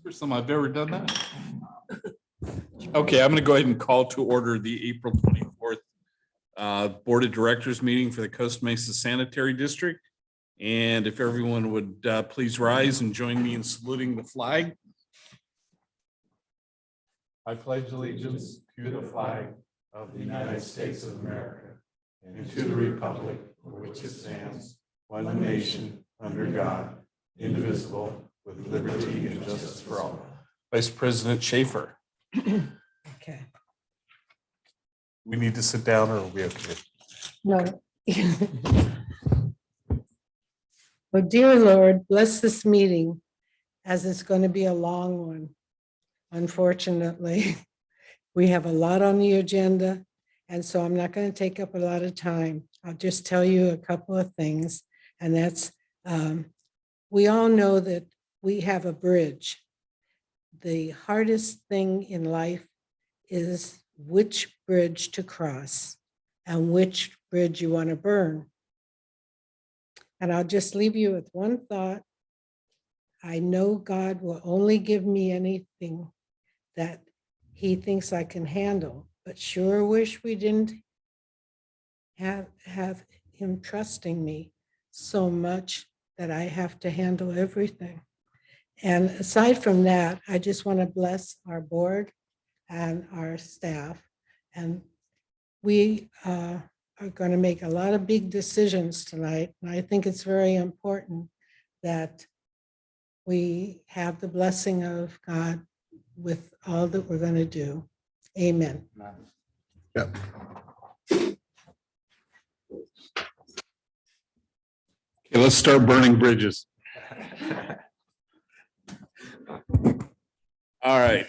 First time I've ever done that. Okay, I'm going to go ahead and call to order the April 24th Board of Directors meeting for the Costa Mesa Sanitary District. And if everyone would please rise and join me in saluting the flag. I pledge allegiance to the flag of the United States of America and to the republic for which it stands, one nation, under God, indivisible, with liberty and justice for all. Vice President Schaefer. Okay. We need to sit down or are we okay? No. Well, dear Lord, bless this meeting as it's going to be a long one. Unfortunately, we have a lot on the agenda, and so I'm not going to take up a lot of time. I'll just tell you a couple of things, and that's we all know that we have a bridge. The hardest thing in life is which bridge to cross and which bridge you want to burn. And I'll just leave you with one thought. I know God will only give me anything that he thinks I can handle, but sure wish we didn't have him trusting me so much that I have to handle everything. And aside from that, I just want to bless our board and our staff. And we are going to make a lot of big decisions tonight. And I think it's very important that we have the blessing of God with all that we're going to do. Amen. Yep. Okay, let's start burning bridges. All right.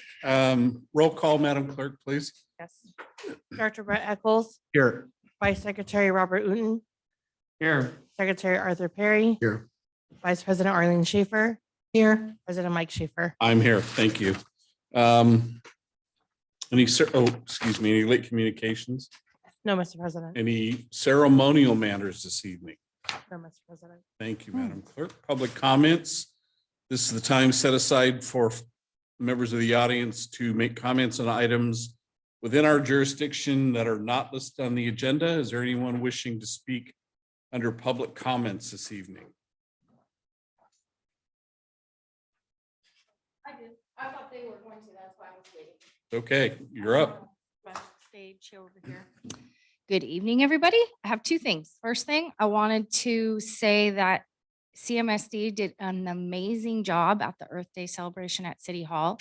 Roll call, Madam Clerk, please. Yes. Director Brett Eccles, Here. Vice Secretary Robert Uten, Here. Secretary Arthur Perry, Here. Vice President Arlene Schaefer, Here. President Mike Schaefer. I'm here. Thank you. Any late communications? No, Mr. President. Any ceremonial matters this evening? No, Mr. President. Thank you, Madam Clerk. Public comments. This is the time set aside for members of the audience to make comments on items within our jurisdiction that are not listed on the agenda. Is there anyone wishing to speak under public comments this evening? I did. I thought they were going to. That's why I was waiting. Okay, you're up. Stage over here. Good evening, everybody. I have two things. First thing, I wanted to say that CMSD did an amazing job at the Earth Day celebration at City Hall.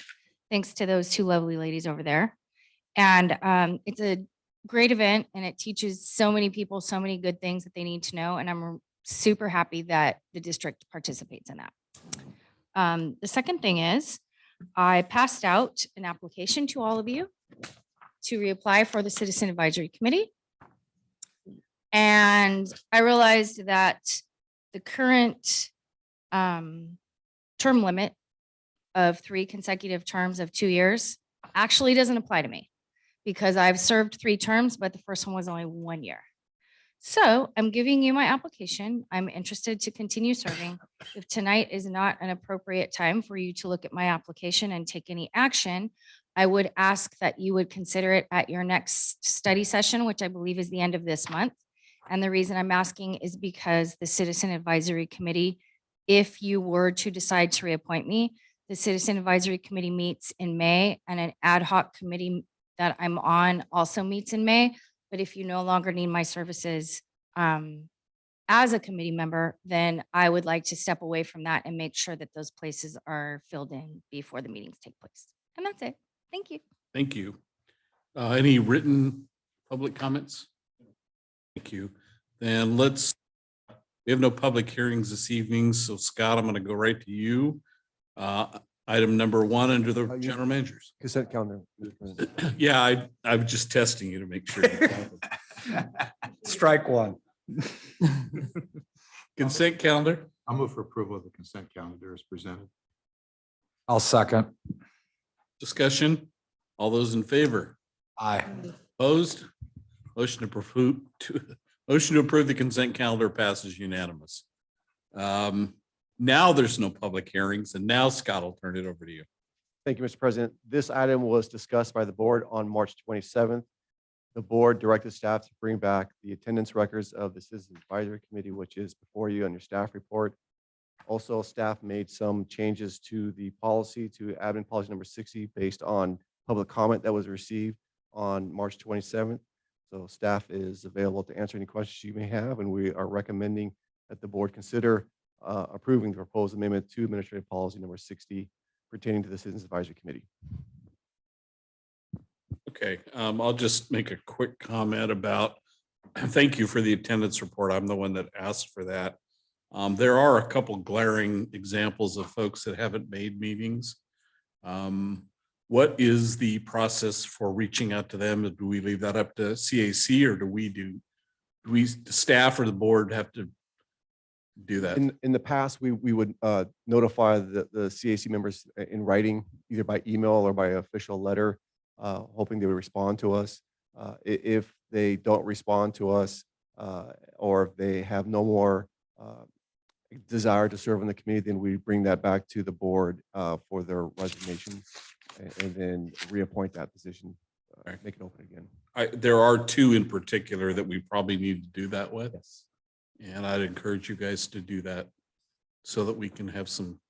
Thanks to those two lovely ladies over there. And it's a great event and it teaches so many people so many good things that they need to know. And I'm super happy that the district participates in that. The second thing is I passed out an application to all of you to reapply for the Citizen Advisory Committee. And I realized that the current term limit of 3 consecutive terms of 2 years actually doesn't apply to me because I've served 3 terms, but the first one was only 1 year. So I'm giving you my application. I'm interested to continue serving. If tonight is not an appropriate time for you to look at my application and take any action, I would ask that you would consider it at your next study session, which I believe is the end of this month. And the reason I'm asking is because the Citizen Advisory Committee, if you were to decide to reappoint me, the Citizen Advisory Committee meets in May and an ad hoc committee that I'm on also meets in May. But if you no longer need my services as a committee member, then I would like to step away from that and make sure that those places are filled in before the meetings take place. And that's it. Thank you. Thank you. Any written public comments? Thank you. Then we have no public hearings this evening. So Scott, I'm going to go right to you. Item number 1 under the general managers. Consent calendar. Yeah, I was just testing you to make sure. Strike one. Consent calendar. I'll move for approval of the consent calendar as presented. I'll second. Discussion. All those in favor? Aye. Opposed? Motion to approve the consent calendar passes unanimous. Now there's no public hearings, and now Scott, I'll turn it over to you. Thank you, Mr. President. This item was discussed by the board on March 27th. The board directed staff to bring back the attendance records of the Citizens Advisory Committee, which is before you on your staff report. Also, staff made some changes to the policy, to admin policy number 60, based on public comment that was received on March 27th. So staff is available to answer any questions you may have, and we are recommending that the board consider approving the proposed amendment to administrative policy number 60 pertaining to the Citizens Advisory Committee. Okay, I'll just make a quick comment about, thank you for the attendance report. I'm the one that asked for that. There are a couple glaring examples of folks that haven't made meetings. What is the process for reaching out to them? Do we leave that up to CAC, or do we, the staff or the board have to do that? In the past, we would notify the CAC members in writing, either by email or by official letter, hoping they would respond to us. If they don't respond to us, or if they have no more desire to serve on the committee, then we bring that back to the board for their resignation, and then reappoint that position, make it open again. There are two in particular that we probably need to do that with. Yes. And I'd encourage you guys to do that so that we can have some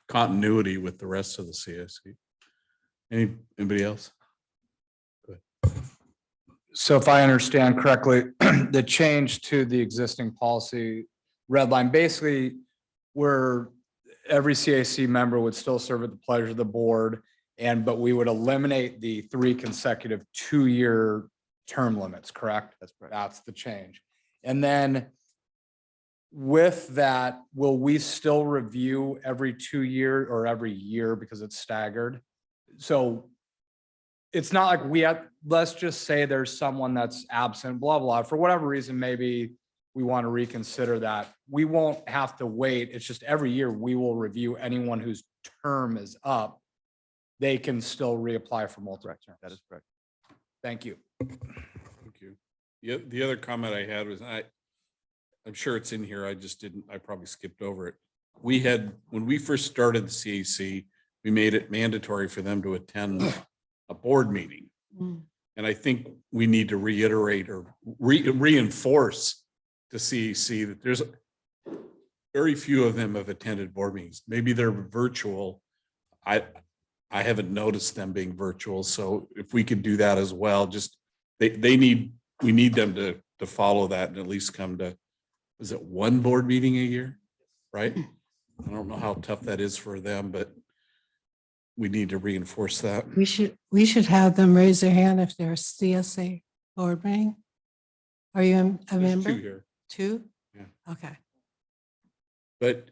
continuity with the rest of the CSC. Anybody else? So if I understand correctly, the change to the existing policy red line, basically where every CAC member would still serve at the pleasure of the board, but we would eliminate the 3 consecutive 2-year term limits, correct? That's correct. That's the change. And then with that, will we still review every 2 year or every year because it's staggered? So it's not like we have, let's just say there's someone that's absent, blah, blah, for whatever reason, maybe we want to reconsider that. We won't have to wait. It's just every year we will review anyone whose term is up. They can still reapply for multiple terms. That is correct. Thank you. Thank you. The other comment I had was, I'm sure it's in here. I probably skipped over it. We had, when we first started the CAC, we made it mandatory for them to attend a board meeting. Mm. And I think we need to reiterate or reinforce to CAC that there's very few of them have attended board meetings. Maybe they're virtual. I haven't noticed them being virtual. So if we could do that as well, just we need them to follow that and at least come to, is it 1 board meeting a year? Right? I don't know how tough that is for them, but we need to reinforce that. We should have them raise their hand if they're a CSA board meeting. Are you a There's member? 2 here. 2? Yeah. Okay. But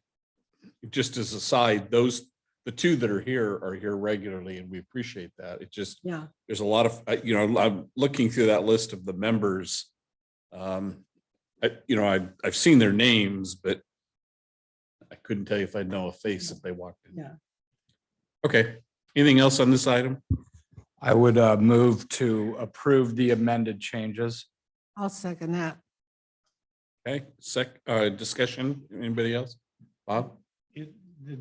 just as a side, the 2 that are here regularly, and we appreciate that. It just, Yeah. there's a lot of, I'm looking through that list of the members. I've seen their names, but I couldn't tell you if I know a face if they walked in. Yeah. Okay. Anything else on this item? I would move to approve the amended changes. I'll second that. Okay, discussion, anybody else? Bob?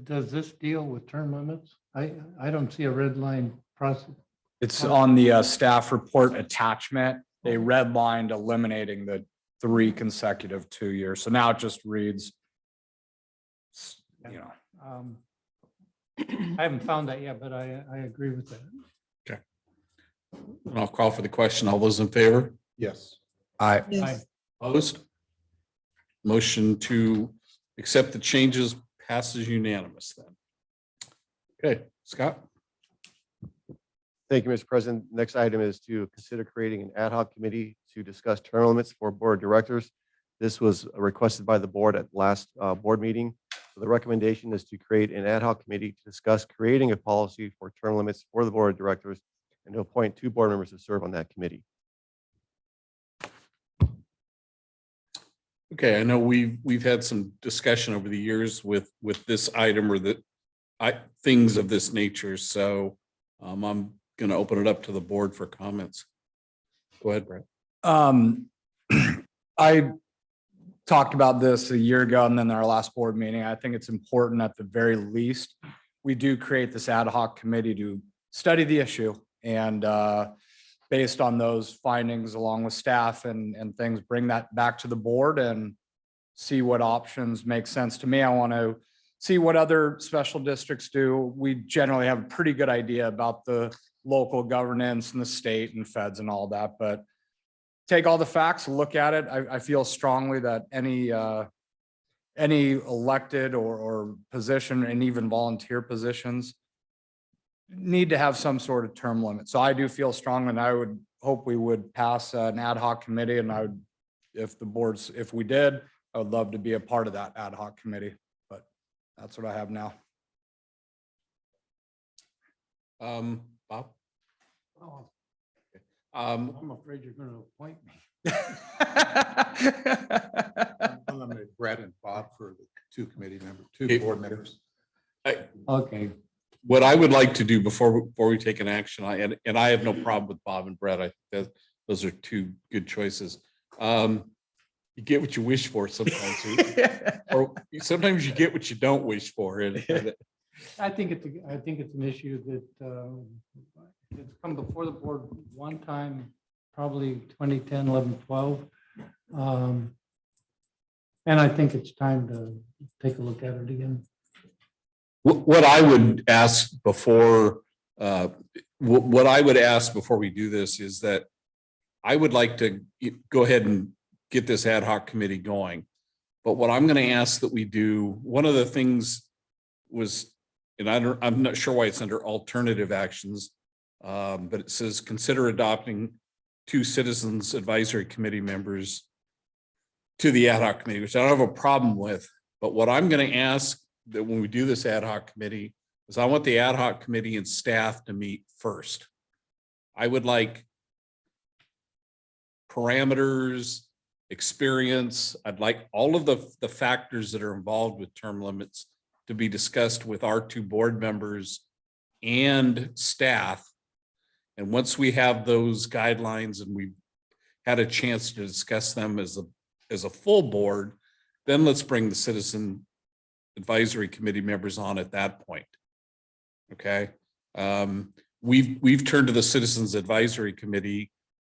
Does this deal with term limits? I don't see a red line process. It's on the staff report attachment. They redlined eliminating the 3 consecutive 2 years. So now it just reads, I haven't found that yet, but I agree with that. And I'll call for the question. All those in favor? Yes. I, Yes. Opposed? Motion to accept the changes passes unanimous then. Okay, Scott? Thank you, Mr. President. Next item is to consider creating an ad hoc committee to discuss term limits for board of directors. This was requested by the board at last board meeting. So the recommendation is to create an ad hoc committee to discuss creating a policy for term limits for the board of directors and to appoint 2 board members to serve on that committee. Okay, I know we've had some discussion over the years with this item or things of this nature. So I'm going to open it up to the board for comments. Go ahead, Brett. I talked about this a year ago and then our last board meeting. I think it's important at the very least we do create this ad hoc committee to study the issue and based on those findings along with staff and things, bring that back to the board and see what options make sense to me. I want to see what other special districts do. We generally have a pretty good idea about the local governance and the state and feds and all that, but take all the facts, look at it. I feel strongly that any elected or position and even volunteer positions need to have some sort of term limit. So I do feel strong and I would hope we would pass an ad hoc committee and I would, if we did, I would love to be a part of that ad hoc committee, but that's what I have now. Bob? Oh, Um, I'm afraid you're going to appoint me. I'll nominate Brett and Bob for the two Okay. board members. Okay, What I would like to do before we take an action, and I have no problem with Bob and Brett. I think that those are two good choices. You get what you wish for sometimes, or sometimes you get what you don't wish for. And I think it's an issue that it's come before the board one time, probably 2010, 11, 12. And I think it's time to take a look at it again. what I would ask before, what I would ask before we do this is that I would like to go ahead and get this ad hoc committee going. But what I'm going to ask that we do, one of the things was, and I'm not sure why it's under alternative actions, but it says consider adopting 2 citizens advisory committee members to the ad hoc committee, which I don't have a problem with. But what I'm going to ask that when we do this ad hoc committee is I want the ad hoc committee and staff to meet first. I would like parameters, experience. I'd like all of the factors that are involved with term limits to be discussed with our 2 board members and staff. And once we have those guidelines and we've had a chance to discuss them as a full board, then let's bring the citizen advisory committee members on at that point. Okay. We've turned to the Citizens Advisory Committee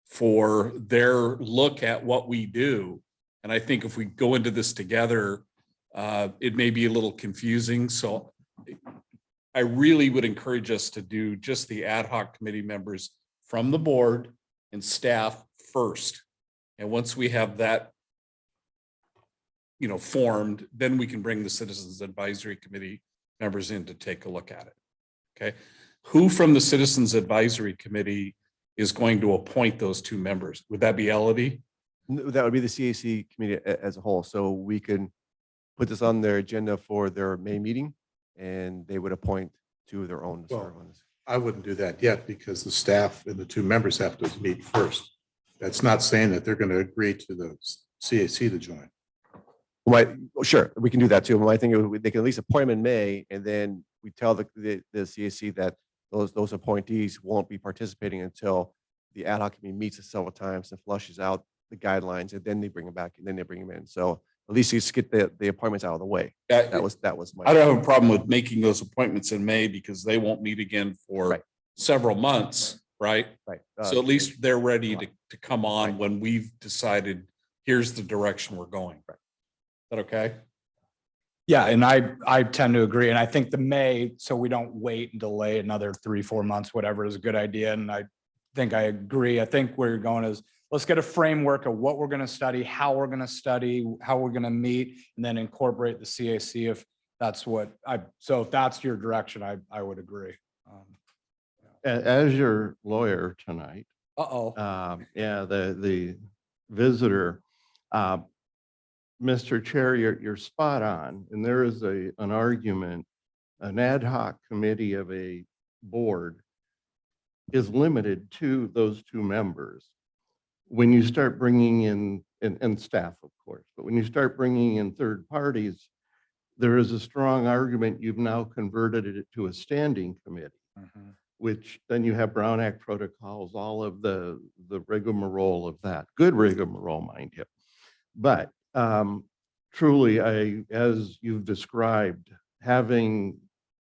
for their look at what we do. And I think if we go into this together, it may be a little confusing. So I really would encourage us to do just the ad hoc committee members from the board and staff first. And once we have that, formed, then we can bring the Citizens Advisory Committee members in to take a look at it. Okay. Who from the Citizens Advisory Committee is going to appoint those 2 members? Would that be Elodie? That would be the CAC committee as a whole. So we can put this on their agenda for their May meeting and they would appoint 2 of their own to serve on this. I wouldn't do that yet because the staff and the 2 members have to meet first. That's not saying that they're going to agree to the CAC to join. Well, sure, we can do that too. Well, I think they can at least appoint them in May and then we tell the CAC that those appointees won't be participating until the ad hoc committee meets several times and flushes out the guidelines and then they bring them back and then they bring them in. So at least you just get the appointments out of the way. That was my. I don't have a problem with making those appointments in May because they won't meet again for Right. several months, right? Right. So at least they're ready to come on Right. when we've decided, here's the direction we're going. Is that okay? Yeah, and I tend to agree. And I think the May, so we don't wait and delay another 3-4 months, whatever, is a good idea. And I think I agree. I think where you're going is let's get a framework of what we're going to study, how we're going to study, how we're going to meet, and then incorporate the CAC if that's so if that's your direction, I would agree. As your lawyer tonight, Uh-oh. the visitor, Mr. Chair, you're spot on. And there is an argument, an ad hoc committee of a board is limited to those 2 members. When you start bringing in, and staff, of course, but when you start bringing in third parties, there is a strong argument you've now converted it to a standing committee, which then you have Brown Act protocols, all of the rigmarole of that, good rigmarole, mind you. But truly, as you've described, having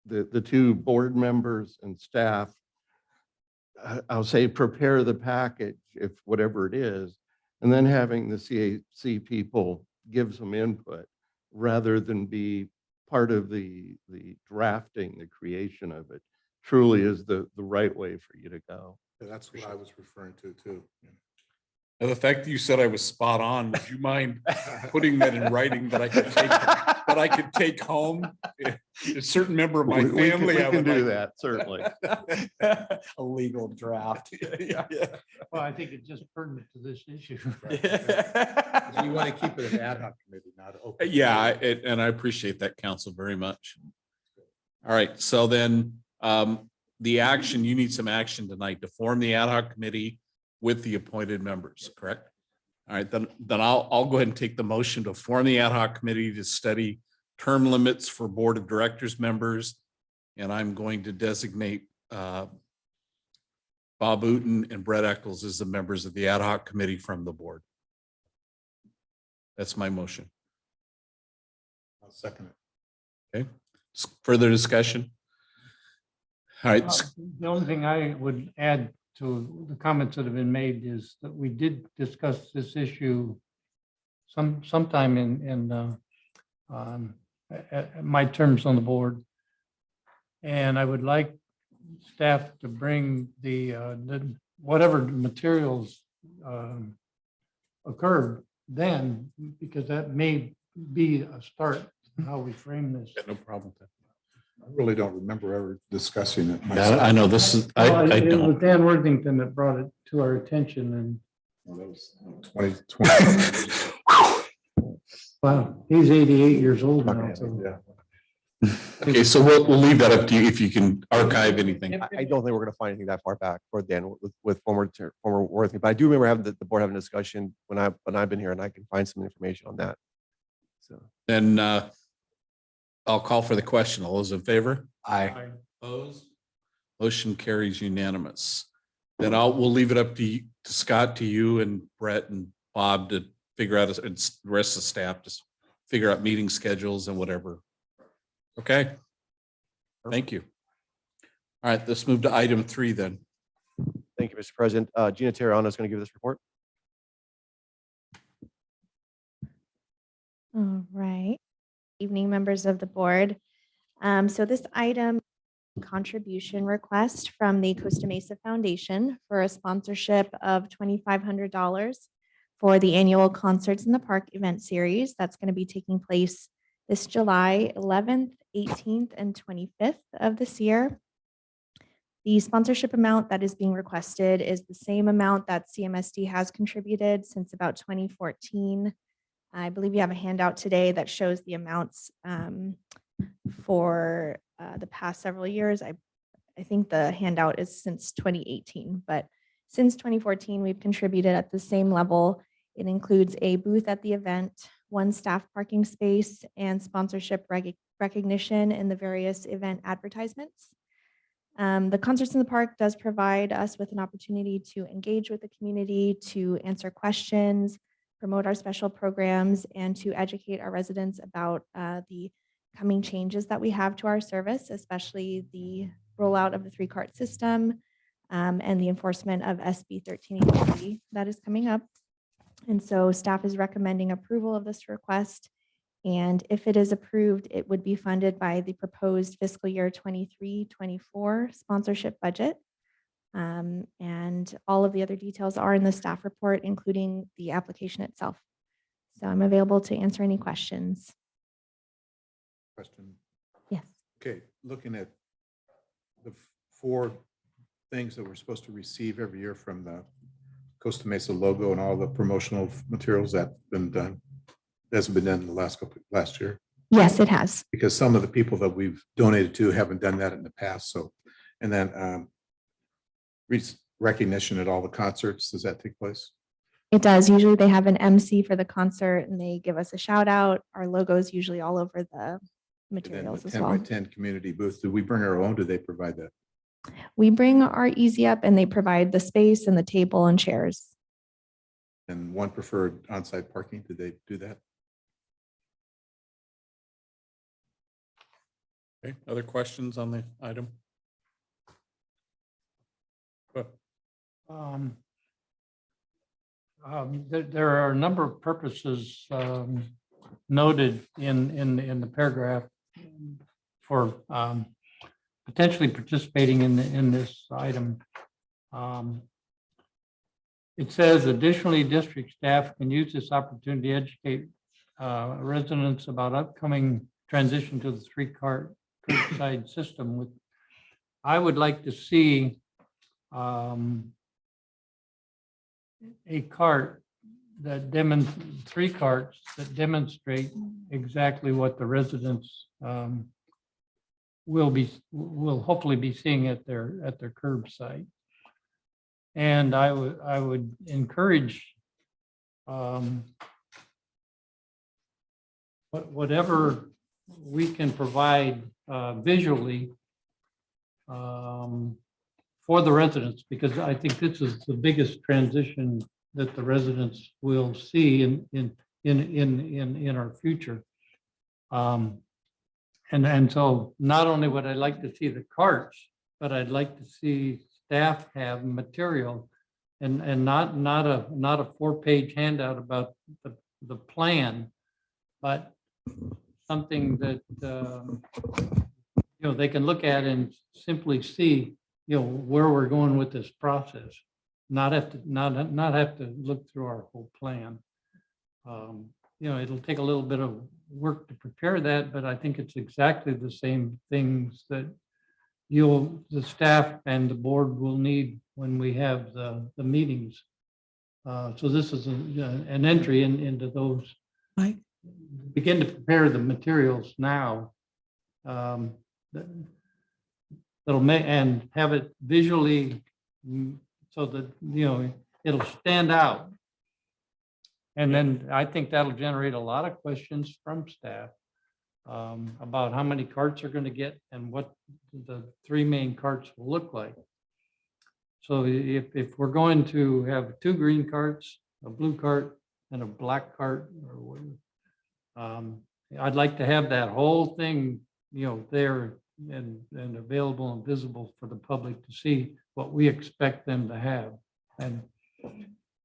the two board members and staff, I'll say, prepare the package, if whatever it is, and then having the CAC people give some input rather than be part of the drafting, the creation of it, truly is the right way for you to go. That's what I was referring to too. And the fact that you said I was spot on, would you mind putting that in writing that I could take home? A certain member of my We family. I can would do like- that, certainly. A legal draft. Well, I think it's just pertinent to this issue. You want to keep it an ad hoc committee, not open. Yeah, and I appreciate that, council, very much. All right, so then the action, you need some action tonight to form the ad hoc committee with the appointed members, correct? All right, then I'll go ahead and take the motion to form the ad hoc committee to study term limits for board of directors members. And I'm going to designate Bob Uten and Brett Eccles as the members of the ad hoc committee from the board. That's my motion. I'll second it. Okay, further discussion? All right, The only thing I would add to the comments that have been made is that we did discuss this issue sometime in at my terms on the board. And I would like staff to bring the whatever materials occurred then, because that may be a start in how we frame this. no problem. I really don't remember ever discussing it. Yeah, I know this is, Well, I it was don't. Dan Worthington that brought it to our attention, and Well, that was 2020. wow, he's 88 years old now. So. Yeah. Okay, so we'll leave that up to you if you can archive anything. I don't think we're gonna find anything that far back for Dan with former Worthing, but I do remember having the board having a discussion when I've been here, and I can find some information on that. So. Then I'll call for the question. All those in favor? Aye. Opposed? Motion carries unanimous. Then we'll leave it up to you, to Scott, to you and Brett and Bob to figure out, and the rest of the staff, just figure out meeting schedules and whatever. Okay? Thank you. All right, let's move to item 3 then. Thank you, Mr. President. Gina Terrano is going to give this report. All right. Evening, members of the board. So this item, contribution request from the Costa Mesa Foundation for a sponsorship of $2,500 for the annual Concerts in the Park event series. That's going to be taking place this July 11th, 18th, and 25th of this year. The sponsorship amount that is being requested is the same amount that CMSD has contributed since about 2014. I believe you have a handout today that shows the amounts for the past several years. I think the handout is since 2018, but since 2014, we've contributed at the same level. It includes a booth at the event, 1 staff parking space, and sponsorship recognition in the various event advertisements. The Concerts in the Park does provide us with an opportunity to engage with the community, to answer questions, promote our special programs, and to educate our residents about the coming changes that we have to our service, especially the rollout of the 3-cart system and the enforcement of SB 1383 that is coming up. And so staff is recommending approval of this request. And if it is approved, it would be funded by the proposed fiscal year 23-24 sponsorship budget. And all of the other details are in the staff report, including the application itself. So I'm available to answer any questions. Question. Yes. Okay, looking at the 4 things that we're supposed to receive every year from the Costa Mesa logo and all the promotional materials that's been done. Hasn't been done in the last year, Yes, it has. because some of the people that we've donated to haven't done that in the past. So, and then recognition at all the concerts, does that take place? It does. Usually they have an MC for the concert and they give us a shout out. Our logo is usually all over the And then materials the as 10 well. by 10 community booth, do we bring our own? Do they provide that? We bring our Easy Up and they provide the space and the table and chairs. And one preferred on-site parking, did they do that? Okay, other questions on the item? Go ahead. There are a number of purposes noted in the paragraph for potentially participating in this item. It says additionally, district staff can use this opportunity to educate residents about upcoming transition to the curbside system. I would like to see a cart that three carts that demonstrate exactly what the residents will hopefully be seeing at their curbside. And I would encourage whatever we can provide visually for the residents, because I think this is the biggest transition that the residents will see in our future. And so not only would I like to see the carts, but I'd like to see staff have material and not a 4-page handout about the plan, but something that they can look at and simply see where we're going with this process, not have to look through our whole plan. It'll take a little bit of work to prepare that, but I think it's exactly the same things that the staff and the board will need when we have the meetings. So this is an entry into those. Mike? Begin to prepare the materials now. That'll make and have it visually so that it'll stand out. And then I think that'll generate a lot of questions from staff about how many carts are going to get and what the 3 main carts will look like. So if we're going to have 2 green carts, a blue cart, and a black cart, or whatever, I'd like to have that whole thing, there and available and visible for the public to see what we expect them to have. And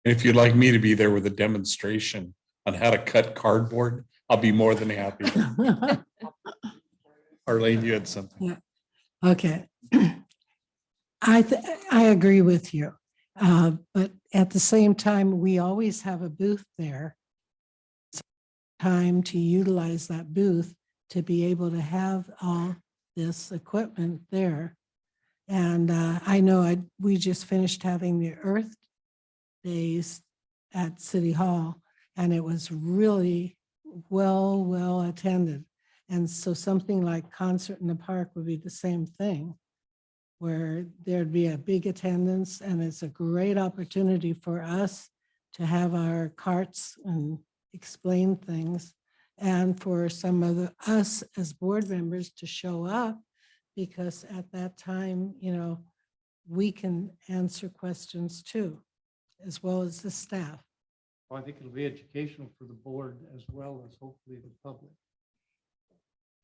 If you'd like me to be there with a demonstration on how to cut cardboard, I'll be more than happy. Arlene, you had something. Okay. I agree with you. But at the same time, we always have a booth there. Time to utilize that booth to be able to have all this equipment there. And I know we just finished having the Earth Days at City Hall, and it was really well attended. And so something like Concert in the Park would be the same thing, where there'd be a big attendance, and it's a great opportunity for us to have our carts and explain things, and for some of us as board members to show up, because at that time, we can answer questions too, as well as the staff. I think it'll be educational for the board as well as hopefully the public.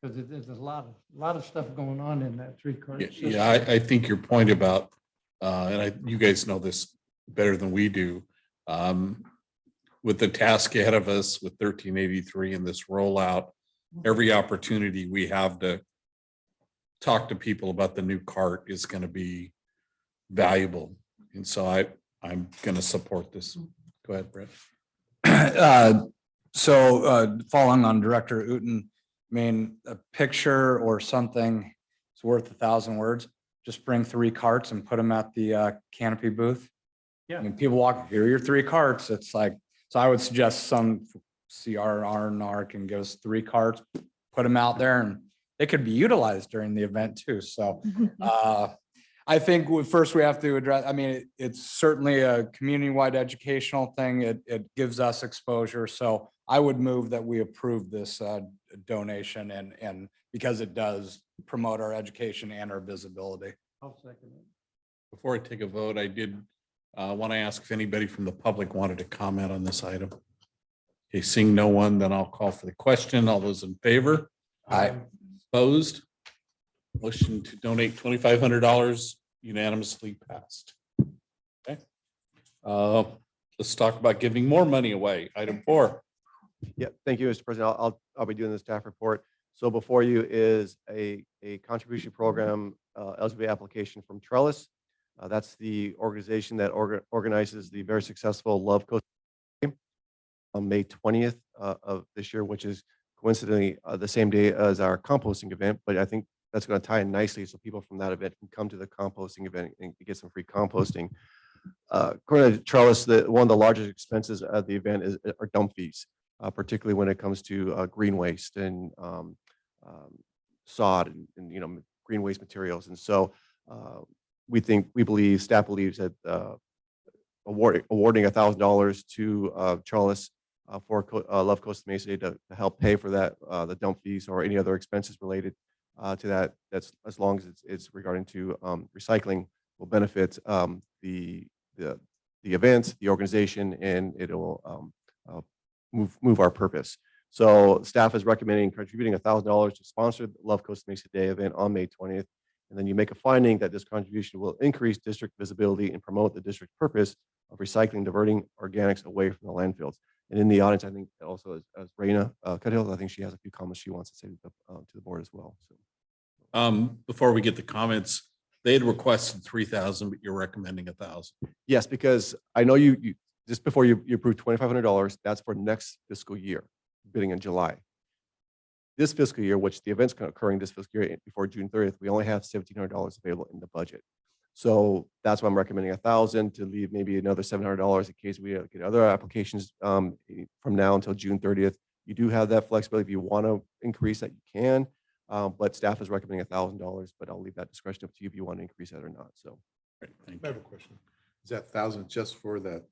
Because there's a lot of stuff going on in that 3-cart system. Yeah, I think your point about, and you guys know this better than we do, with the task ahead of us with 1383 and this rollout, every opportunity we have to talk to people about the new cart is going to be valuable. And so I'm going to support this. Go ahead, Brett. So following on Director Uten, I mean, a picture or something is worth 1,000 words. Just bring 3 carts and put them at the canopy booth. Yeah. I mean, people walk, here are your 3 carts. It's like, so I would suggest some CRR can give us 3 carts, put them out there, and they could be utilized during the event too. So I think first we have to address, I mean, it's certainly a community-wide educational thing. It gives us exposure. So I would move that we approve this donation and because it does promote our education and our visibility. I'll second it. Before I take a vote, I did want to ask if anybody from the public wanted to comment on this item. Okay, seeing no one, then I'll call for the question. All those in favor? Aye. Opposed? Motion to donate $2,500 unanimously passed. Okay. Let's talk about giving more money away. Item 4. Yeah, thank you, Mr. President. I'll be doing the staff report. So before you is a contribution program eligibility application from Trellis. That's the organization that organizes the very successful Love Coast on May 20th of this year, which is coincidentally the same day as our composting event. But I think that's going to tie in nicely so people from that event can come to the composting event and get some free composting. According to Trellis, one of the largest expenses at the event are dump fees, particularly when it comes to green waste and sod and green waste materials. And so staff believes that awarding $1,000 to Trellis for Love Costa Mesa Day to help pay for that, the dump fees or any other expenses related to that. That's as long as it's regarding to recycling, will benefit the event, the organization, and it will move our purpose. So staff is recommending contributing $1,000 to sponsor the Love Costa Mesa Day event on May 20th. And then you make a finding that this contribution will increase district visibility and promote the district purpose of recycling, diverting organics away from the landfills. And in the audience, I think also as Raina Cuthill, I think she has a few comments she wants to say to the board as well. So. Before we get the comments, they had requested 3,000, but you're recommending 1,000. Yes, because I know you just before you approved $2,500, that's for next fiscal year, bidding in July. This fiscal year, which the event's occurring this fiscal year before June 30th, we only have $1,700 available in the budget. So that's why I'm recommending 1,000 to leave maybe another $700 in case we get other applications from now until June 30th. You do have that flexibility. If you want to increase that, you can. But staff is recommending $1,000, but I'll leave that discretion up to you if you want to increase that or not. So, Great, thank I you. have a question. Is that 1,000 just for the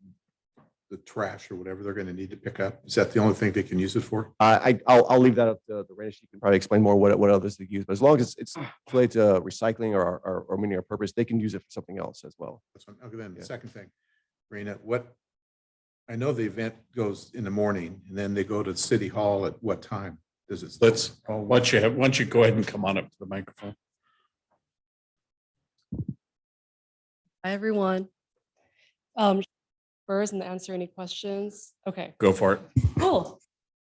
trash or whatever they're going to need to pick up? Is that the only thing they can use it for? I'll leave that up to the Raina. She can probably explain more what others they use. But as long as it's related to recycling or meaning or purpose, they can use it for something else as well. That's one. Okay, then the Yeah. second thing, Raina, I know the event goes in the morning and then they go to City Hall at what time? Does it? Why don't you go ahead and come on up to the microphone? Hi, everyone. First and answer any questions. Okay, Go for it. cool.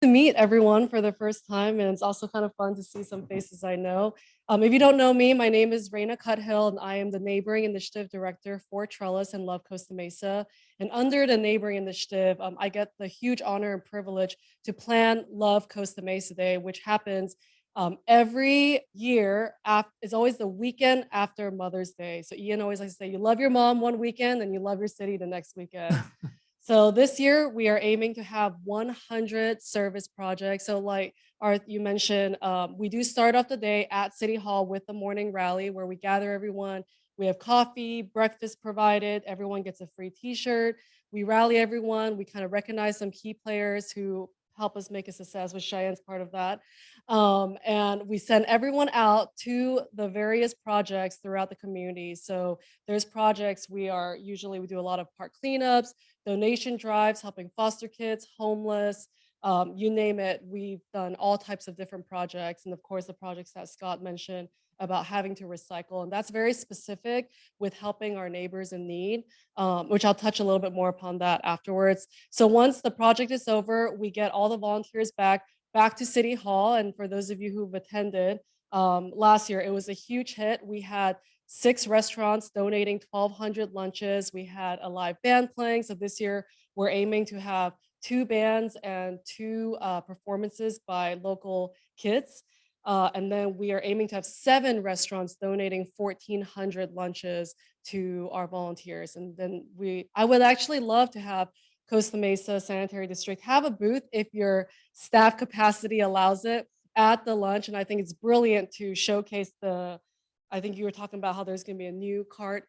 To meet everyone for the first time, and it's also kind of fun to see some faces I know. If you don't know me, my name is Raina Cuthill, and I am the Neighboring Initiative Director for Trellis and Love Costa Mesa. And under the Neighboring Initiative, I get the huge honor and privilege to plan Love Costa Mesa Day, which happens every year. It's always the weekend after Mother's Day. So Ian always likes to say, you love your mom one weekend and you love your city the next weekend. So this year we are aiming to have 100 service projects. So like you mentioned, we do start off the day at City Hall with the morning rally where we gather everyone. We have coffee, breakfast provided. Everyone gets a free t-shirt. We rally everyone. We kind of recognize some key players who help us make a success, which Cheyenne's part of that. And we send everyone out to the various projects throughout the community. So there's projects we do a lot of park cleanups, donation drives, helping foster kids, homeless, you name it. We've done all types of different projects. And of course, the projects that Scott mentioned about having to recycle. And that's very specific with helping our neighbors in need, which I'll touch a little bit more upon that afterwards. So once the project is over, we get all the volunteers back to City Hall. And for those of you who've attended last year, it was a huge hit. We had 6 restaurants donating 1,200 lunches. We had a live band playing. So this year we're aiming to have 2 bands and 2 performances by local kids. And then we are aiming to have 7 restaurants donating 1,400 lunches to our volunteers. And then I would actually love to have Costa Mesa Sanitary District have a booth if your staff capacity allows it at the lunch. And I think it's brilliant to showcase I think you were talking about how there's going to be a new cart.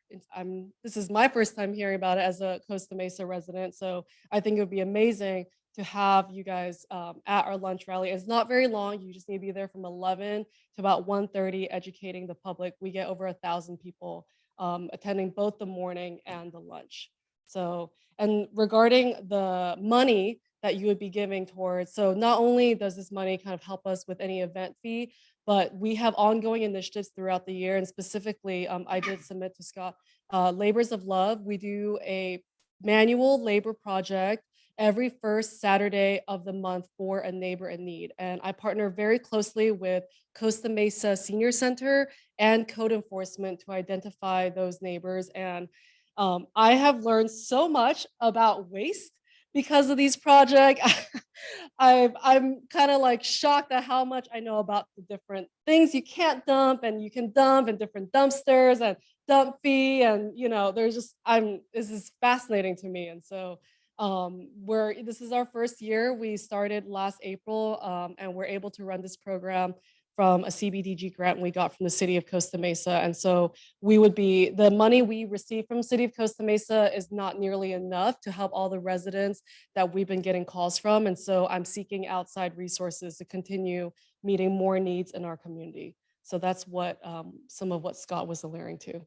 This is my first time hearing about it as a Costa Mesa resident. So I think it would be amazing to have you guys at our lunch rally. It's not very long. You just need to be there from 11 to about 1:30, educating the public. We get over 1,000 people attending both the morning and the lunch. So, and regarding the money, that you would be giving towards. So not only does this money kind of help us with any event fee, but we have ongoing initiatives throughout the year. And specifically, I did submit to Scott, Labors of Love. We do a manual labor project every first Saturday of the month for a neighbor in need. And I partner very closely with Costa Mesa Senior Center and code enforcement to identify those neighbors. And I have learned so much about waste because of these projects. I'm kind of like shocked at how much I know about the different things you can't dump and you can dump in different dumpsters and dump fee. And, you know, this is fascinating to me. And so this is our first year. We started last April, and we're able to run this program from a CBDG grant we got from the city of Costa Mesa. And so the money we receive from city of Costa Mesa is not nearly enough to help all the residents that we've been getting calls from. And so I'm seeking outside resources to continue meeting more needs in our community. So that's what some of what Scott was alluding to.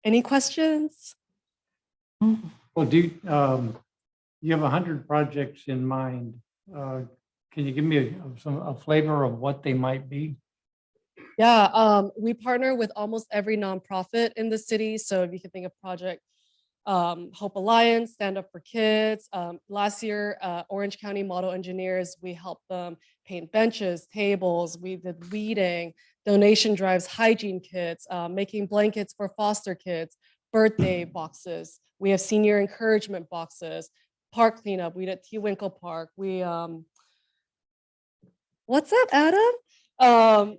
Any questions? Well, you have 100 projects in mind. Can you give me a flavor of what they might be? Yeah, we partner with almost every nonprofit in the city. So if you can think of Project Hope Alliance, Stand Up for Kids. Last year, Orange County Model Engineers, we helped them paint benches, tables. We did weeding, donation drives, hygiene kits, making blankets for foster kids, birthday boxes. We have senior encouragement boxes, park cleanup. We did T. Winkle Park. We what's up, Adam?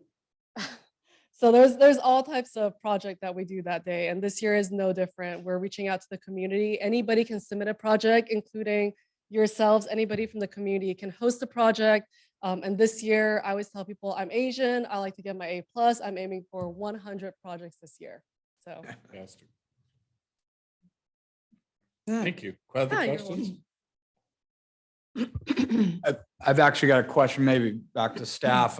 So there's all types of project that we do that day. And this year is no different. We're reaching out to the community. Anybody can submit a project, including yourselves. Anybody from the community can host a project. And this year, I always tell people I'm Asian. I like to get my A+. I'm aiming for 100 projects this year. So Fantastic. Good. Thank you. Other Yeah, you're questions? I've actually got a question, maybe back to staff.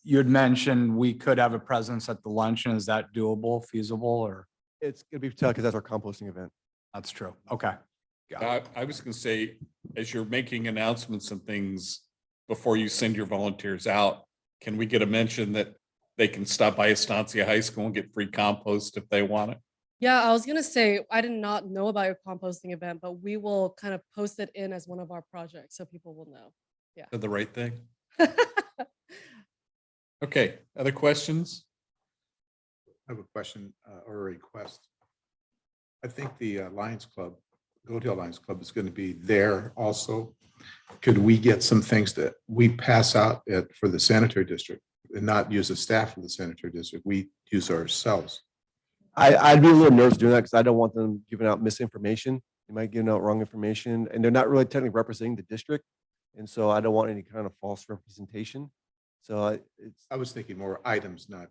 You had mentioned we could have a presence at the luncheon. Is that doable, feasible, or? It's gonna be tough because that's our composting event. That's true. Okay. Got it. I was gonna say, as you're making announcements and things, before you send your volunteers out, can we get a mention that they can stop by Estancia High School and get free compost if they want it? yeah, I was gonna say, I did not know about your composting event, but we will kind of post it in as one of our projects so people will know. Did the right thing? Okay, other questions? I have a question or a request. I think the Lions Club, Goat Hill Lions Club is going to be there also. Could we get some things that we pass out for the sanitary district and not use the staff of the sanitary district? We use ourselves. I'd be a little nervous doing that because I don't want them giving out misinformation. They might give out wrong information and they're not really technically representing the district. And so I don't want any kind of false representation. So I was thinking more items, not.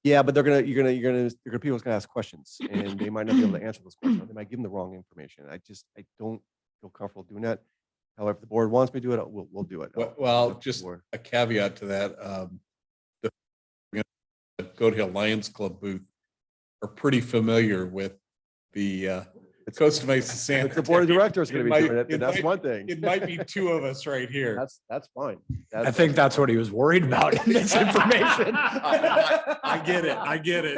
yeah, but people's gonna ask questions and they might not be able to answer those questions. They might give them the wrong information. I don't feel comfortable doing that. However, if the board wants me to do it, we'll do it. Well, just a caveat to that, the Goat Hill Lions Club booth are pretty familiar with the Costa Mesa Sanitary. It's the board of directors gonna be might- doing it, and that's might- one thing. It might be two of us right here. That's fine. I think that's what he was worried about, misinformation. I get it. I get it.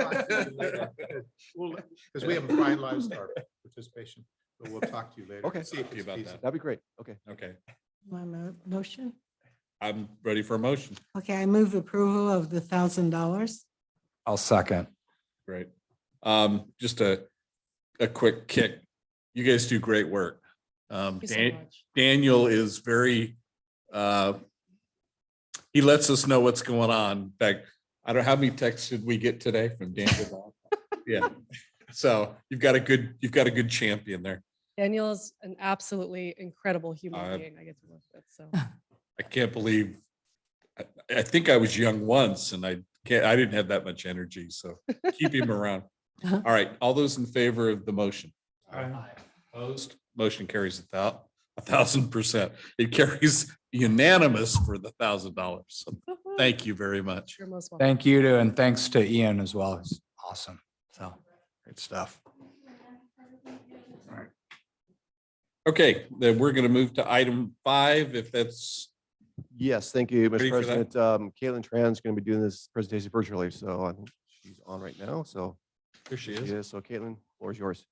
Because we haven't finalized our participation, but we'll talk to you later. Okay. See if Talk to you it's about feasible. That'd be great. Okay. Okay, My motion. I'm ready for a motion. Okay, I move approval of the $1,000. I'll second. Great. Just a quick kick. You guys do great work. Thank you so much. Daniel is very, he lets us know what's going on. In fact, I don't know how many texts did we get today from Daniel? Yeah. So you've got a good champion there. Daniel is an absolutely incredible human Uh, being I get to work with. So I can't believe, I think I was young once and I didn't have that much energy, so keep him around. All right, all those in favor of the motion? Opposed? Motion carries 1,000%. It carries unanimous for the $1,000. So thank you very much. you're most welcome. Thank you to, and thanks to Ian as well. It's awesome. So great stuff. Okay, then we're going to move to item 5, if that's, Yes, thank you, Ready Mr. for that? President. Caitlin Tran is going to be doing this presentation virtually, so I think she's on right now. So, here she is. yeah, so Caitlin, floor is yours.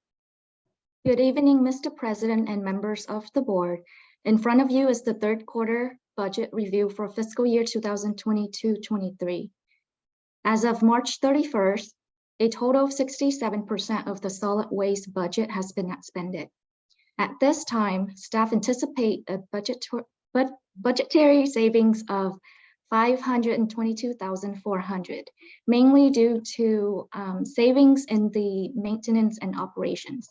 Good evening, Mr. President and members of the board. In front of you is the third quarter budget review for fiscal year 2022-23. As of March 31st, a total of 67% of the solid waste budget has been expended. At this time, staff anticipate a budgetary savings of $522,400, mainly due to savings in the maintenance and operations.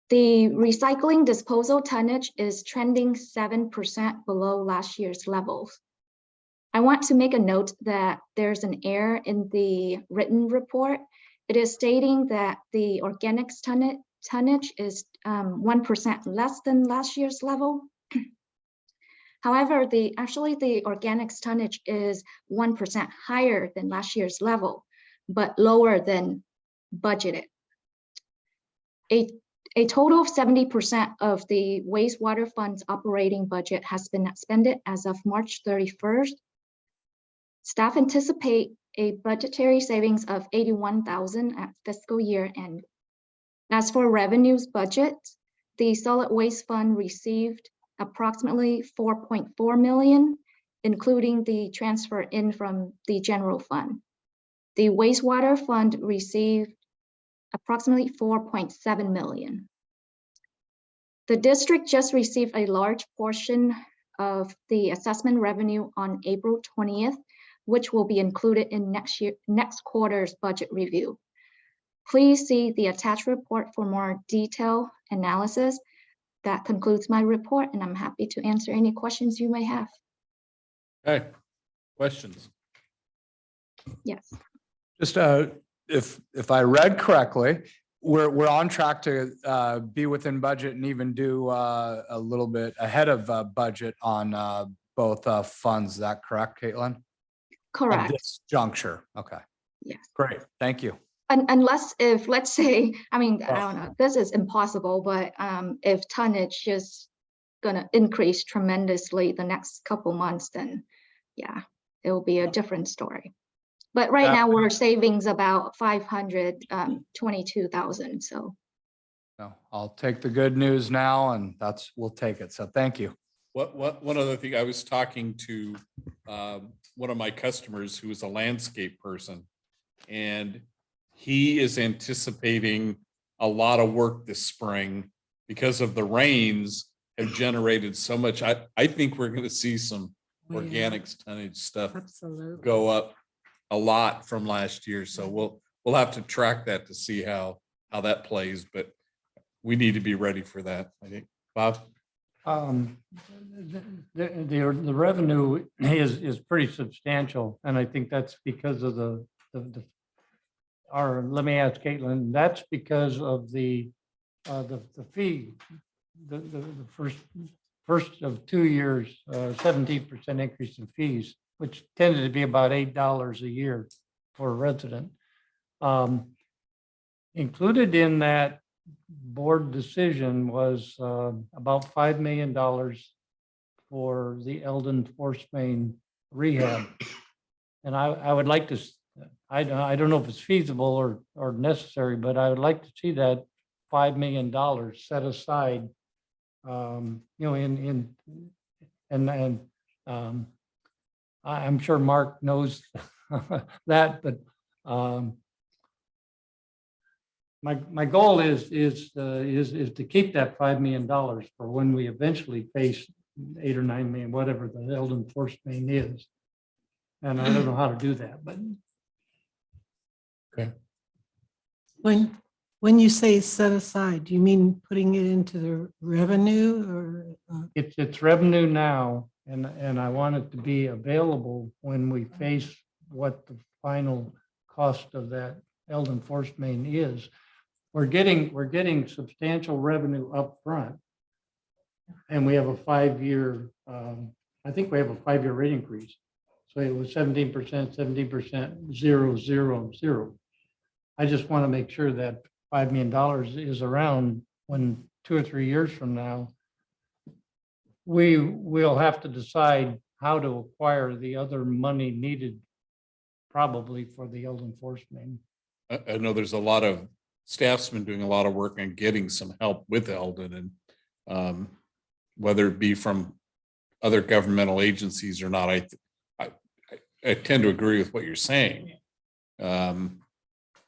The recycling disposal tonnage is trending 7% below last year's levels. I want to make a note that there's an error in the written report. It is stating that the organics tonnage is 1% less than last year's level. However, the organics tonnage is 1% higher than last year's level, but lower than budgeted. A total of 70% of the wastewater fund's operating budget has been expended as of March 31st. Staff anticipate a budgetary savings of $81,000 at fiscal year end. As for revenues budget, the solid waste fund received approximately $4.4 million, including the transfer in from the general fund. The wastewater fund received approximately $4.7 million. The district just received a large portion of the assessment revenue on April 20th, which will be included in next quarter's budget review. Please see the attached report for more detailed analysis. That concludes my report, and I'm happy to answer any questions you may have. Okay, questions? Yes. Just if I read correctly, we're on track to be within budget and even do a little bit ahead of budget on both funds. Is that correct, Caitlin? At Correct. this juncture. Okay, Yes. great. Thank you. Unless if, let's say, I mean, I don't know, this is impossible, but if tonnage is gonna increase tremendously the next couple months, then yeah, it will be a different story. But right now we're savings about 522,000. So No, I'll take the good news now, and we'll take it. So thank you. One other thing, I was talking to one of my customers who is a landscape person, and he is anticipating a lot of work this spring because of the rains have generated so much. I think we're going to see some organics tonnage stuff Absolutely. go up a lot from last year. So we'll have to track that to see how that plays, but we need to be ready for that, I think. Bob? The revenue is pretty substantial, and I think that's because of let me ask Caitlin, that's because of the fee, the first of 2 years, 17% increase in fees, which tended to be about $8 a year for a resident. Included in that board decision was about $5 million for the Eldon Force Main rehab. And I would like to, I don't know if it's feasible or necessary, but I would like to see that $5 million set aside, I'm sure Mark knows that, but my goal is to keep that $5 million for when we eventually face 8 or 9 million, whatever the Eldon Force Main is. And I don't know how to do that, but When you say set aside, do you mean putting it into the revenue or? it's revenue now, and I want it to be available when we face what the final cost of that Eldon Force Main is. We're getting substantial revenue up front, and we have a 5-year, I think we have a 5-year rate increase. So it was 17%, 17%, 0, 0, 0. I just want to make sure that $5 million is around, when 2 or 3 years from now, we will have to decide how to acquire the other money needed probably for the Eldon Force Main. I know there's a lot of staff's been doing a lot of work on getting some help with Eldon and whether it be from other governmental agencies or not, I tend to agree with what you're saying. But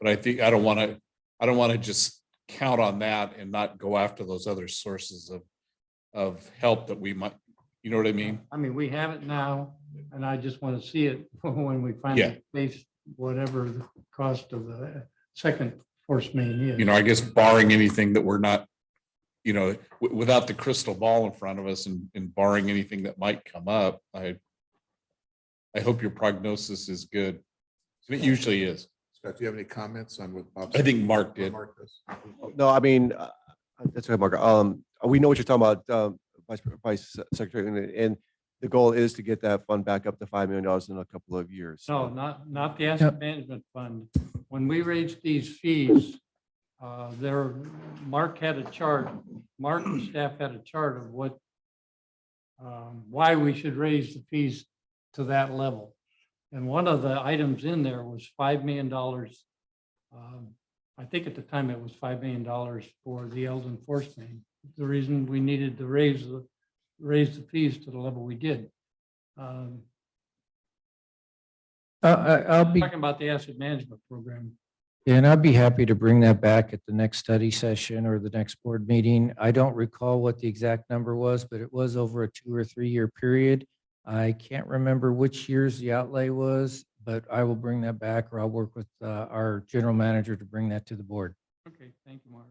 I think I don't want to just count on that and not go after those other sources of help that we might, you know what I mean? I mean, we have it now, and I just want to see it when we Yeah. finally face whatever the cost of the second Force Main is. You know, I guess barring anything that we're not, you know, without the crystal ball in front of us and barring anything that might come up, I hope your prognosis is good. It usually is. Scott, do you have any comments on what Bob? I said? think Mark did. Mark does. No, I mean, that's okay, Mark. We know what you're talking about, Vice Secretary, and the goal is to get that fund back up to $5 million in a couple of years. No, not the asset management fund. When we raised these fees, Mark had a chart, Mark and staff had a chart of what, why we should raise the fees to that level. And one of the items in there was $5 million. I think at the time it was $5 million for the Eldon Force Main. The reason we needed to raise the fees to the level we did. I'll be, Talking about the asset management program. and I'd be happy to bring that back at the next study session or the next board meeting. I don't recall what the exact number was, but it was over a 2 or 3 year period. I can't remember which years the outlay was, but I will bring that back, or I'll work with our general manager to bring that to the board. Okay, thank you, Mark.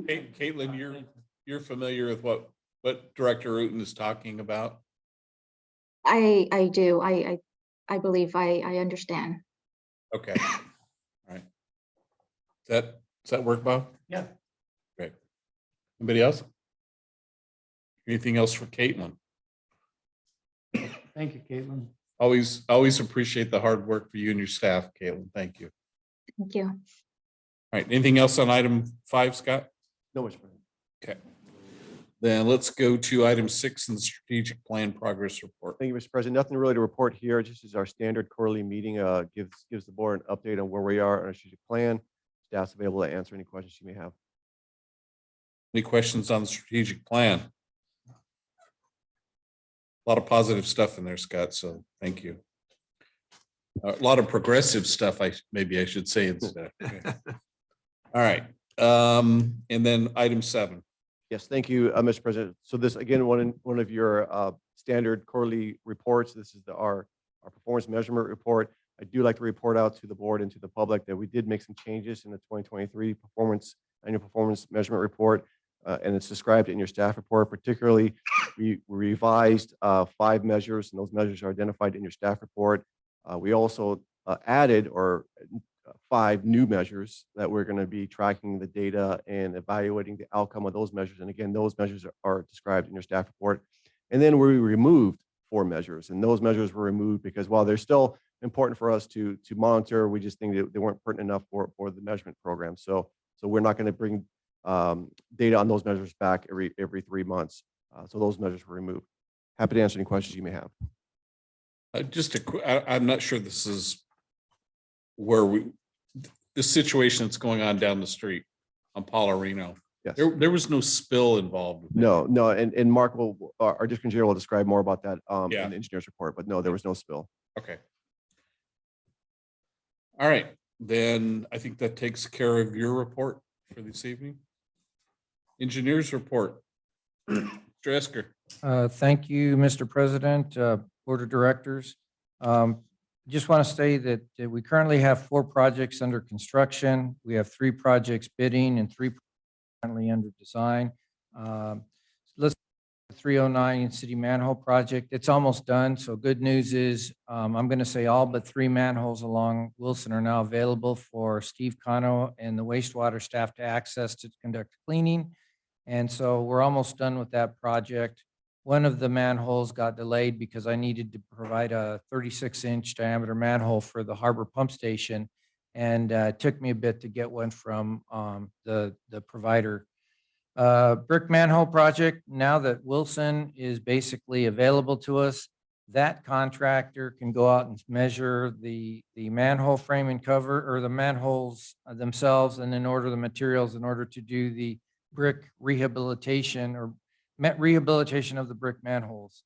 Hey, Caitlin, Thank you. you're familiar with what Director Uten is talking about? I do. I believe I understand. Okay. All right. Does that work, Bob? Yeah. Great. Anybody else? Anything else for Caitlin? Thank you, Caitlin. Always appreciate the hard work for you and your staff, Caitlin. Thank you. Thank you. All right. Anything else on item 5, Scott? No, Mr. President. Okay. Then let's go to item 6 in the strategic plan progress report. Thank you, Mr. President. Nothing really to report here. Just as our standard quarterly meeting gives the board an update on where we are on our strategic plan. Staff's available to answer any questions you may have. Any questions on the strategic plan? A lot of positive stuff in there, Scott, so thank you. A lot of progressive stuff, maybe I should say instead. Okay. All right, and then item 7. Yes, thank you, Mr. President. So this, again, one of your standard quarterly reports. This is our performance measurement report. I do like to report out to the board and to the public that we did make some changes in the 2023 annual performance measurement report, and it's described in your staff report. Particularly, we revised 5 measures, and those measures are identified in your staff report. We also added 5 new measures that we're going to be tracking the data and evaluating the outcome of those measures. And again, those measures are described in your staff report. And then we removed 4 measures, and those measures were removed because while they're still important for us to monitor, we just think that they weren't pertinent enough for the measurement program. So we're not going to bring data on those measures back every 3 months. So those measures were removed. Happy to answer any questions you may have. I'm not sure this is where the situation that's going on down the street on Paularino. Yes. There was no spill involved. with it. No, and Mark our district engineer will describe more about that Yeah. in the engineer's report, but no, there was no spill. Okay. All right, then I think that takes care of your report for this evening. Engineers report. Mr. Esker. Thank you, Mr. President, Board of Directors. Just want to say that we currently have 4 projects under construction. We have 3 projects bidding and 3 currently under design. Let's 309 City Manhole Project. It's almost done. So good news is I'm going to say all but 3 manholes along Wilson are now available for Steve Cano and the wastewater staff to access to conduct cleaning. And so we're almost done with that project. One of the manholes got delayed because I needed to provide a 36-inch diameter manhole for the harbor pump station. And it took me a bit to get one from the provider. Brick manhole project, now that Wilson is basically available to us, that contractor can go out and measure the manhole frame and cover, or the manholes themselves, and then order the materials in order to do the brick rehabilitation or rehabilitation of the brick manholes.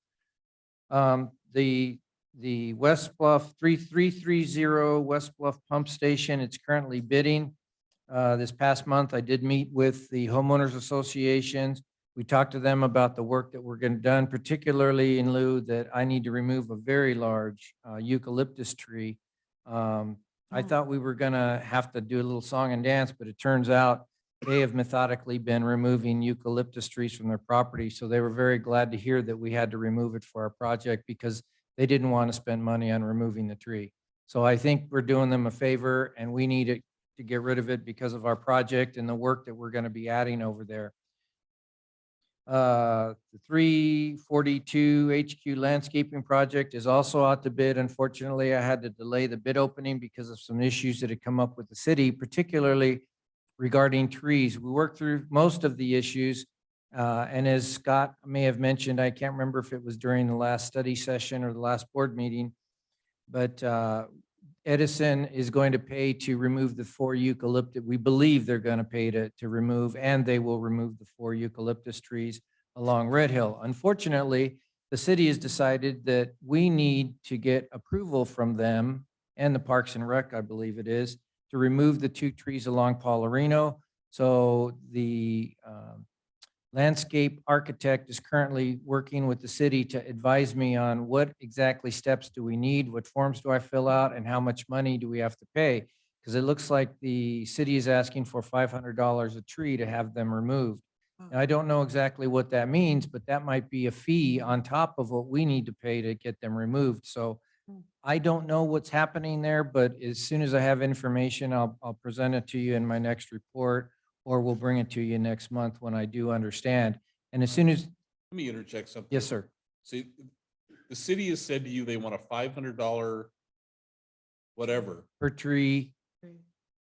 The West Bluff 3330 West Bluff Pump Station, it's currently bidding. This past month, I did meet with the homeowners associations. We talked to them about the work that we're going to done, particularly in lieu that I need to remove a very large eucalyptus tree. I thought we were going to have to do a little song and dance, but it turns out they have methodically been removing eucalyptus trees from their property. So they were very glad to hear that we had to remove it for our project because they didn't want to spend money on removing the tree. So I think we're doing them a favor, and we need it to get rid of it because of our project and the work that we're going to be adding over there. The 342 HQ landscaping project is also out to bid. Unfortunately, I had to delay the bid opening because of some issues that had come up with the city, particularly regarding trees. We worked through most of the issues. And as Scott may have mentioned, I can't remember if it was during the last study session or the last board meeting, but Edison is going to pay to remove the 4 eucalyptus. We believe they're going to pay to remove, and they will remove the 4 eucalyptus trees along Red Hill. Unfortunately, the city has decided that we need to get approval from them and the Parks and Rec, I believe it is, to remove the 2 trees along Paularino. So the landscape architect is currently working with the city to advise me on what exactly steps do we need, what forms do I fill out, and how much money do we have to pay? Because it looks like the city is asking for $500 a tree to have them removed. And I don't know exactly what that means, but that might be a fee on top of what we need to pay to get them removed. So I don't know what's happening there, but as soon as I have information, I'll present it to you in my next report, or we'll bring it to you next month when I do understand. And as soon as, Let me interject something. yes, sir. See, the city has said to you, they want a $500 whatever. Per tree.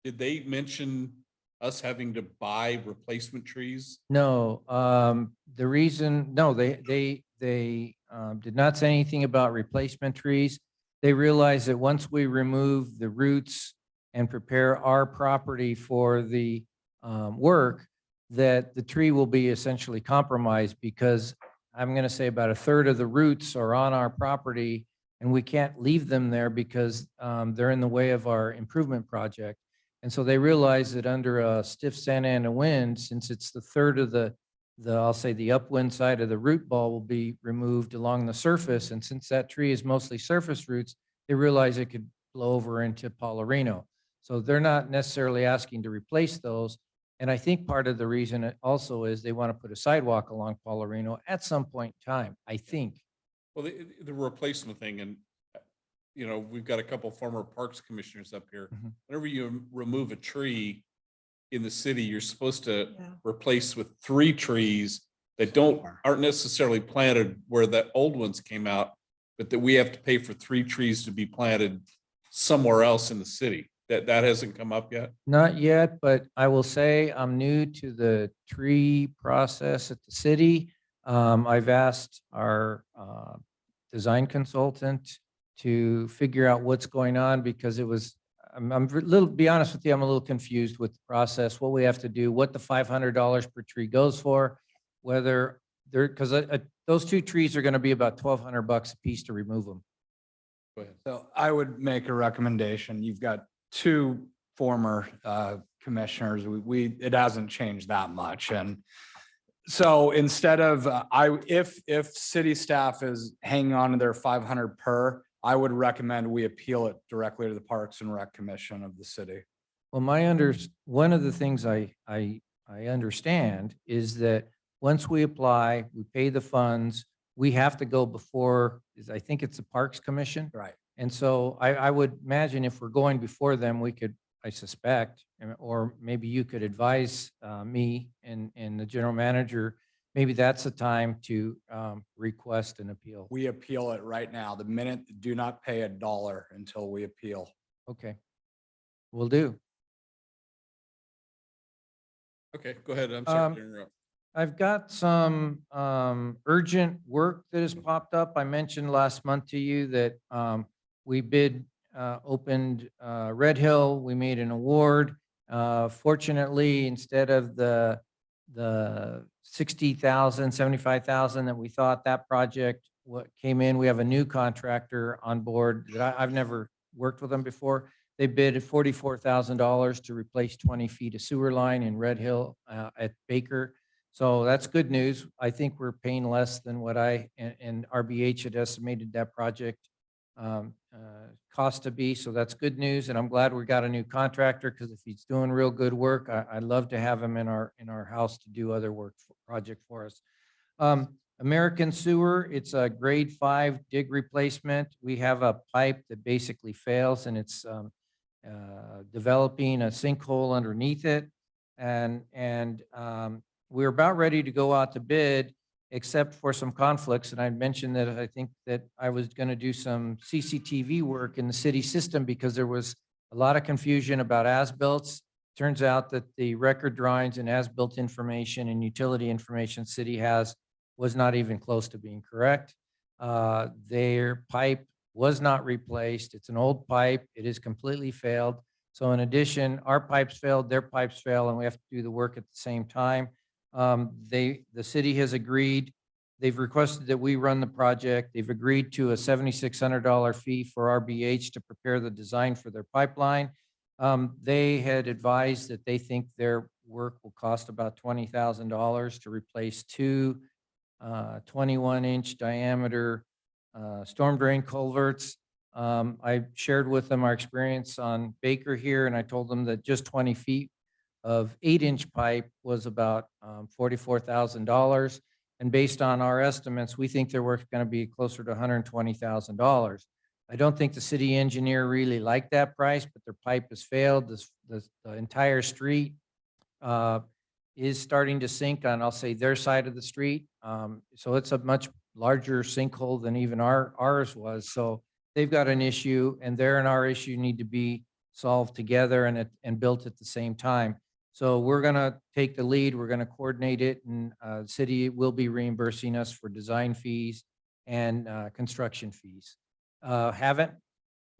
Did they mention us having to buy replacement trees? No, the reason, no, they did not say anything about replacement trees. They realized that once we remove the roots and prepare our property for the work, that the tree will be essentially compromised, because I'm going to say about 1/3 of the roots are on our property, and we can't leave them there because they're in the way of our improvement project. And so they realize that under a stiff Santa Ana wind, since it's 1/3 of the I'll say the upwind side of the root ball will be removed along the surface. And since that tree is mostly surface roots, they realize it could blow over into Paularino. So they're not necessarily asking to replace those. And I think part of the reason it also is they want to put a sidewalk along Paularino at some point in time, I think. Well, the replacement thing, and you know, we've got a couple former parks commissioners up here. Mhm. Whenever you remove a tree in the city, you're supposed to Yeah. replace with 3 trees that aren't necessarily planted where the old ones came out, but that we have to pay for 3 trees to be planted somewhere else in the city. That hasn't come up yet. Not yet, but I will say I'm new to the tree process at the city. I've asked our design consultant to figure out what's going on, because I'm a little, be honest with you, I'm a little confused with the process, what we have to do, what the $500 per tree goes for, whether they're, because those 2 trees are going to be about $1,200 a piece to remove them. Go ahead. So I would make a recommendation. You've got 2 former commissioners. It hasn't changed that much. And so instead of, if city staff is hanging on to their 500 per, I would recommend we appeal it directly to the Parks and Rec Commission of the city. Well, one of the things I understand is that once we apply, we pay the funds, we have to go before, I think it's the Parks Commission. Right. And so I would imagine if we're going before them, we could, I suspect, or maybe you could advise me and the general manager, maybe that's the time to request an appeal. We appeal it right now. The minute, do not pay $1 until we appeal. Okay. Will do. Okay, go ahead. I'm sorry Um, to interrupt. I've got some urgent work that has popped up. I mentioned last month to you that we opened Red Hill. We made an award. Fortunately, instead of the 60,000, 75,000 that we thought, that project what came in, we have a new contractor on board that I've never worked with them before. They bid $44,000 to replace 20 feet of sewer line in Red Hill at Baker. So that's good news. I think we're paying less than what and RBH had estimated that project cost to be. So that's good news. And I'm glad we got a new contractor, because if he's doing real good work, I'd love to have him in our house to do other project for us. American Sewer, it's a grade 5 dig replacement. We have a pipe that basically fails, and it's developing a sinkhole underneath it. And we're about ready to go out to bid, except for some conflicts. And I mentioned that I think that I was going to do some CCTV work in the city system because there was a lot of confusion about as-bills. Turns out that the record drawings and as-built information and utility information city has was not even close to being correct. Their pipe was not replaced. It's an old pipe. It is completely failed. So in addition, our pipes failed, their pipes fail, and we have to do the work at the same time. The city has agreed. They've requested that we run the project. They've agreed to a $7,600 fee for RBH to prepare the design for their pipeline. They had advised that they think their work will cost about $20,000 to replace two 21-inch diameter storm drain culverts. I shared with them our experience on Baker here, and I told them that just 20 feet of 8-inch pipe was about $44,000. And based on our estimates, we think their work's going to be closer to $120,000. I don't think the city engineer really liked that price, but their pipe has failed. The entire street is starting to sink on, I'll say, their side of the street. So it's a much larger sinkhole than even ours was. So they've got an issue, and their and our issue need to be solved together and built at the same time. So we're going to take the lead. We're going to coordinate it, and the city will be reimbursing us for design fees and construction fees. Haven't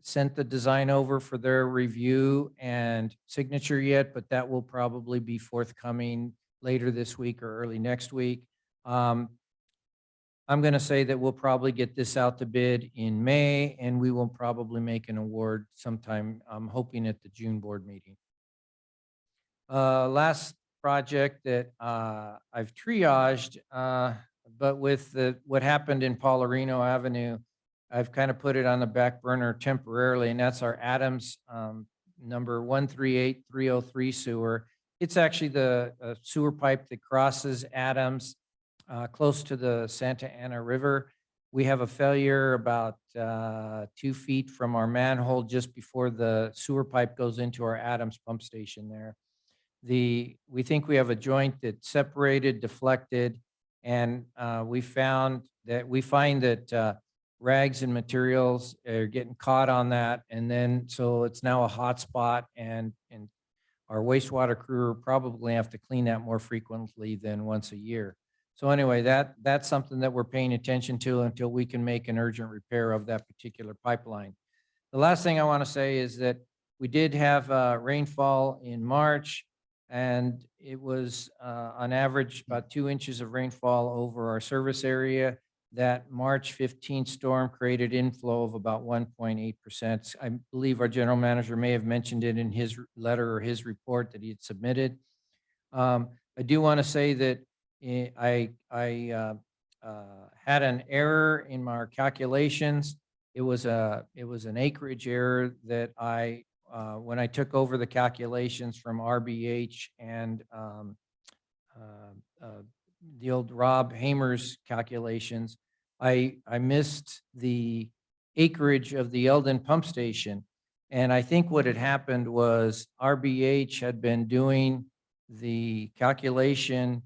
sent the design over for their review and signature yet, but that will probably be forthcoming later this week or early next week. I'm going to say that we'll probably get this out to bid in May, and we will probably make an award sometime, I'm hoping at the June board meeting. Last project that I've triaged, but with what happened in Paularino Avenue, I've kind of put it on the back burner temporarily, and that's our Adams number 138303 sewer. It's actually the sewer pipe that crosses Adams close to the Santa Ana River. We have a failure about 2 feet from our manhole just before the sewer pipe goes into our Adams pump station there. We think we have a joint that's separated, deflected, and we find that rags and materials are getting caught on that. And then, so it's now a hot spot, and our wastewater crew probably have to clean that more frequently than once a year. So anyway, that's something that we're paying attention to until we can make an urgent repair of that particular pipeline. The last thing I want to say is that we did have rainfall in March, and it was on average about 2 inches of rainfall over our service area. That March 15th storm created inflow of about 1.8%. I believe our general manager may have mentioned it in his letter or his report that he had submitted. I do want to say that I had an error in our calculations. It was an acreage error that when I took over the calculations from RBH and the old Rob Hamer's calculations, I missed the acreage of the Eldon pump station. And I think what had happened was RBH had been doing the calculation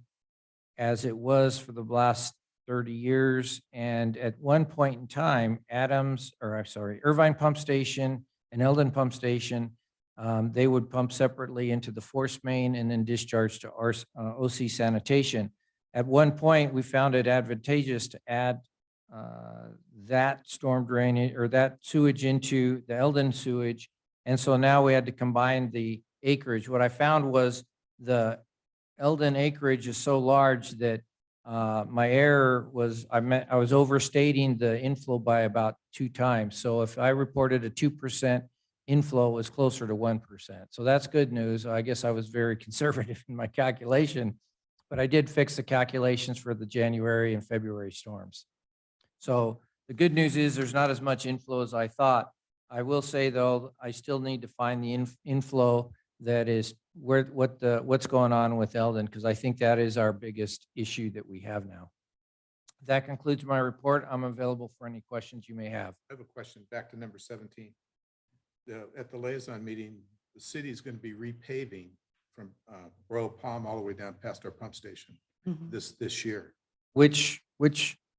as it was for the last 30 years. And at one point in time, Irvine Pump Station and Eldon Pump Station They would pump separately into the force main and then discharge to our OC sanitation. At one point, we found it advantageous to add that storm drainage or that sewage into the Eldon sewage. And so now we had to combine the acreage. What I found was the Eldon acreage is so large that my error was, I was overstating the inflow by about 2 times. So if I reported a 2% inflow, it was closer to 1%. So that's good news. I guess I was very conservative in my calculation, but I did fix the calculations for the January and February storms. So the good news is there's not as much inflow as I thought. I will say though, I still need to find the inflow that is what's going on with Eldon, because I think that is our biggest issue that we have now. That concludes my report. I'm available for any questions you may have. I have a question back to number 17. At the liaison meeting, the city is going to be repaving from Royal Palm all the way down past our pump station this year. Which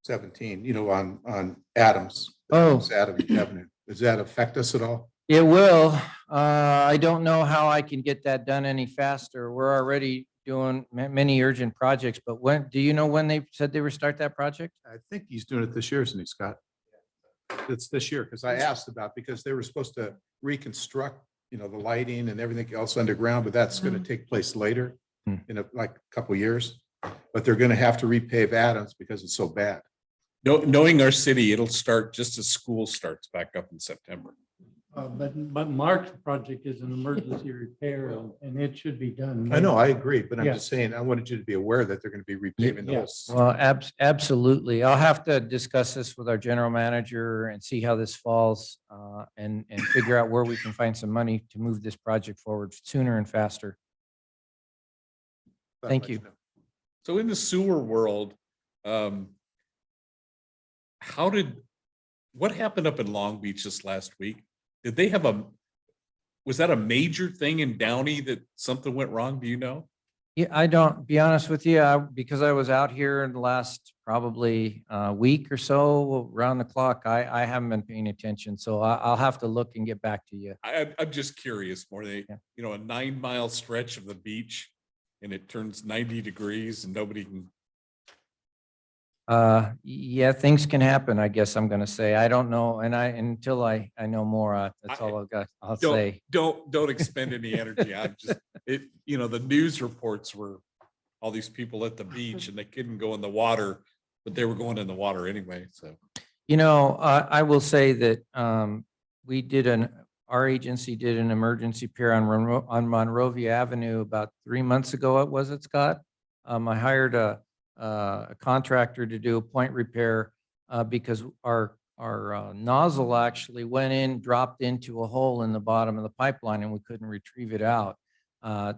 17, you know, on Adams. Oh. Adams Avenue. Does that affect us at all? It will. I don't know how I can get that done any faster. We're already doing many urgent projects, but when, do you know when they said they would start that project? I think he's doing it this year, isn't he, Scott? It's this year, because I asked about, because they were supposed to reconstruct, you know, the lighting and everything else underground, but that's going to take place later in like a couple of years. But they're going to have to repave Adams because it's so bad. Knowing our city, it'll start just as school starts back up in September. But Mark's project is an emergency repair and it should be done. I know, I agree, but I'm Yeah. just saying, I wanted you to be aware that they're going to be repaving Yeah. those. Well, absolutely. I'll have to discuss this with our general manager and see how this falls and figure out where we can find some money to move this project forward sooner and faster. Thought I'd Thank let you. know. So in the sewer world, what happened up in Long Beach this last week? Did they have was that a major thing in Downey that something went wrong? Do you know? Yeah, I don't, be honest with you, because I was out here in the last probably week or so around the clock, I haven't been paying attention. So I'll have to look and get back to you. I'm just curious more. Yeah. You know, a 9-mile stretch of the beach and it turns 90 degrees and nobody can. Yeah, things can happen, I guess I'm gonna say. I don't know. And until I know more, that's all I'll say. Don't expend any energy. I'm just, you know, the news reports were all these people at the beach and they couldn't go in the water, but they were going in the water anyway. So, You know, I will say that our agency did an emergency repair on Monrovia Avenue about 3 months ago. Was it, Scott? I hired a contractor to do a point repair because our nozzle actually went in, dropped into a hole in the bottom of the pipeline and we couldn't retrieve it out.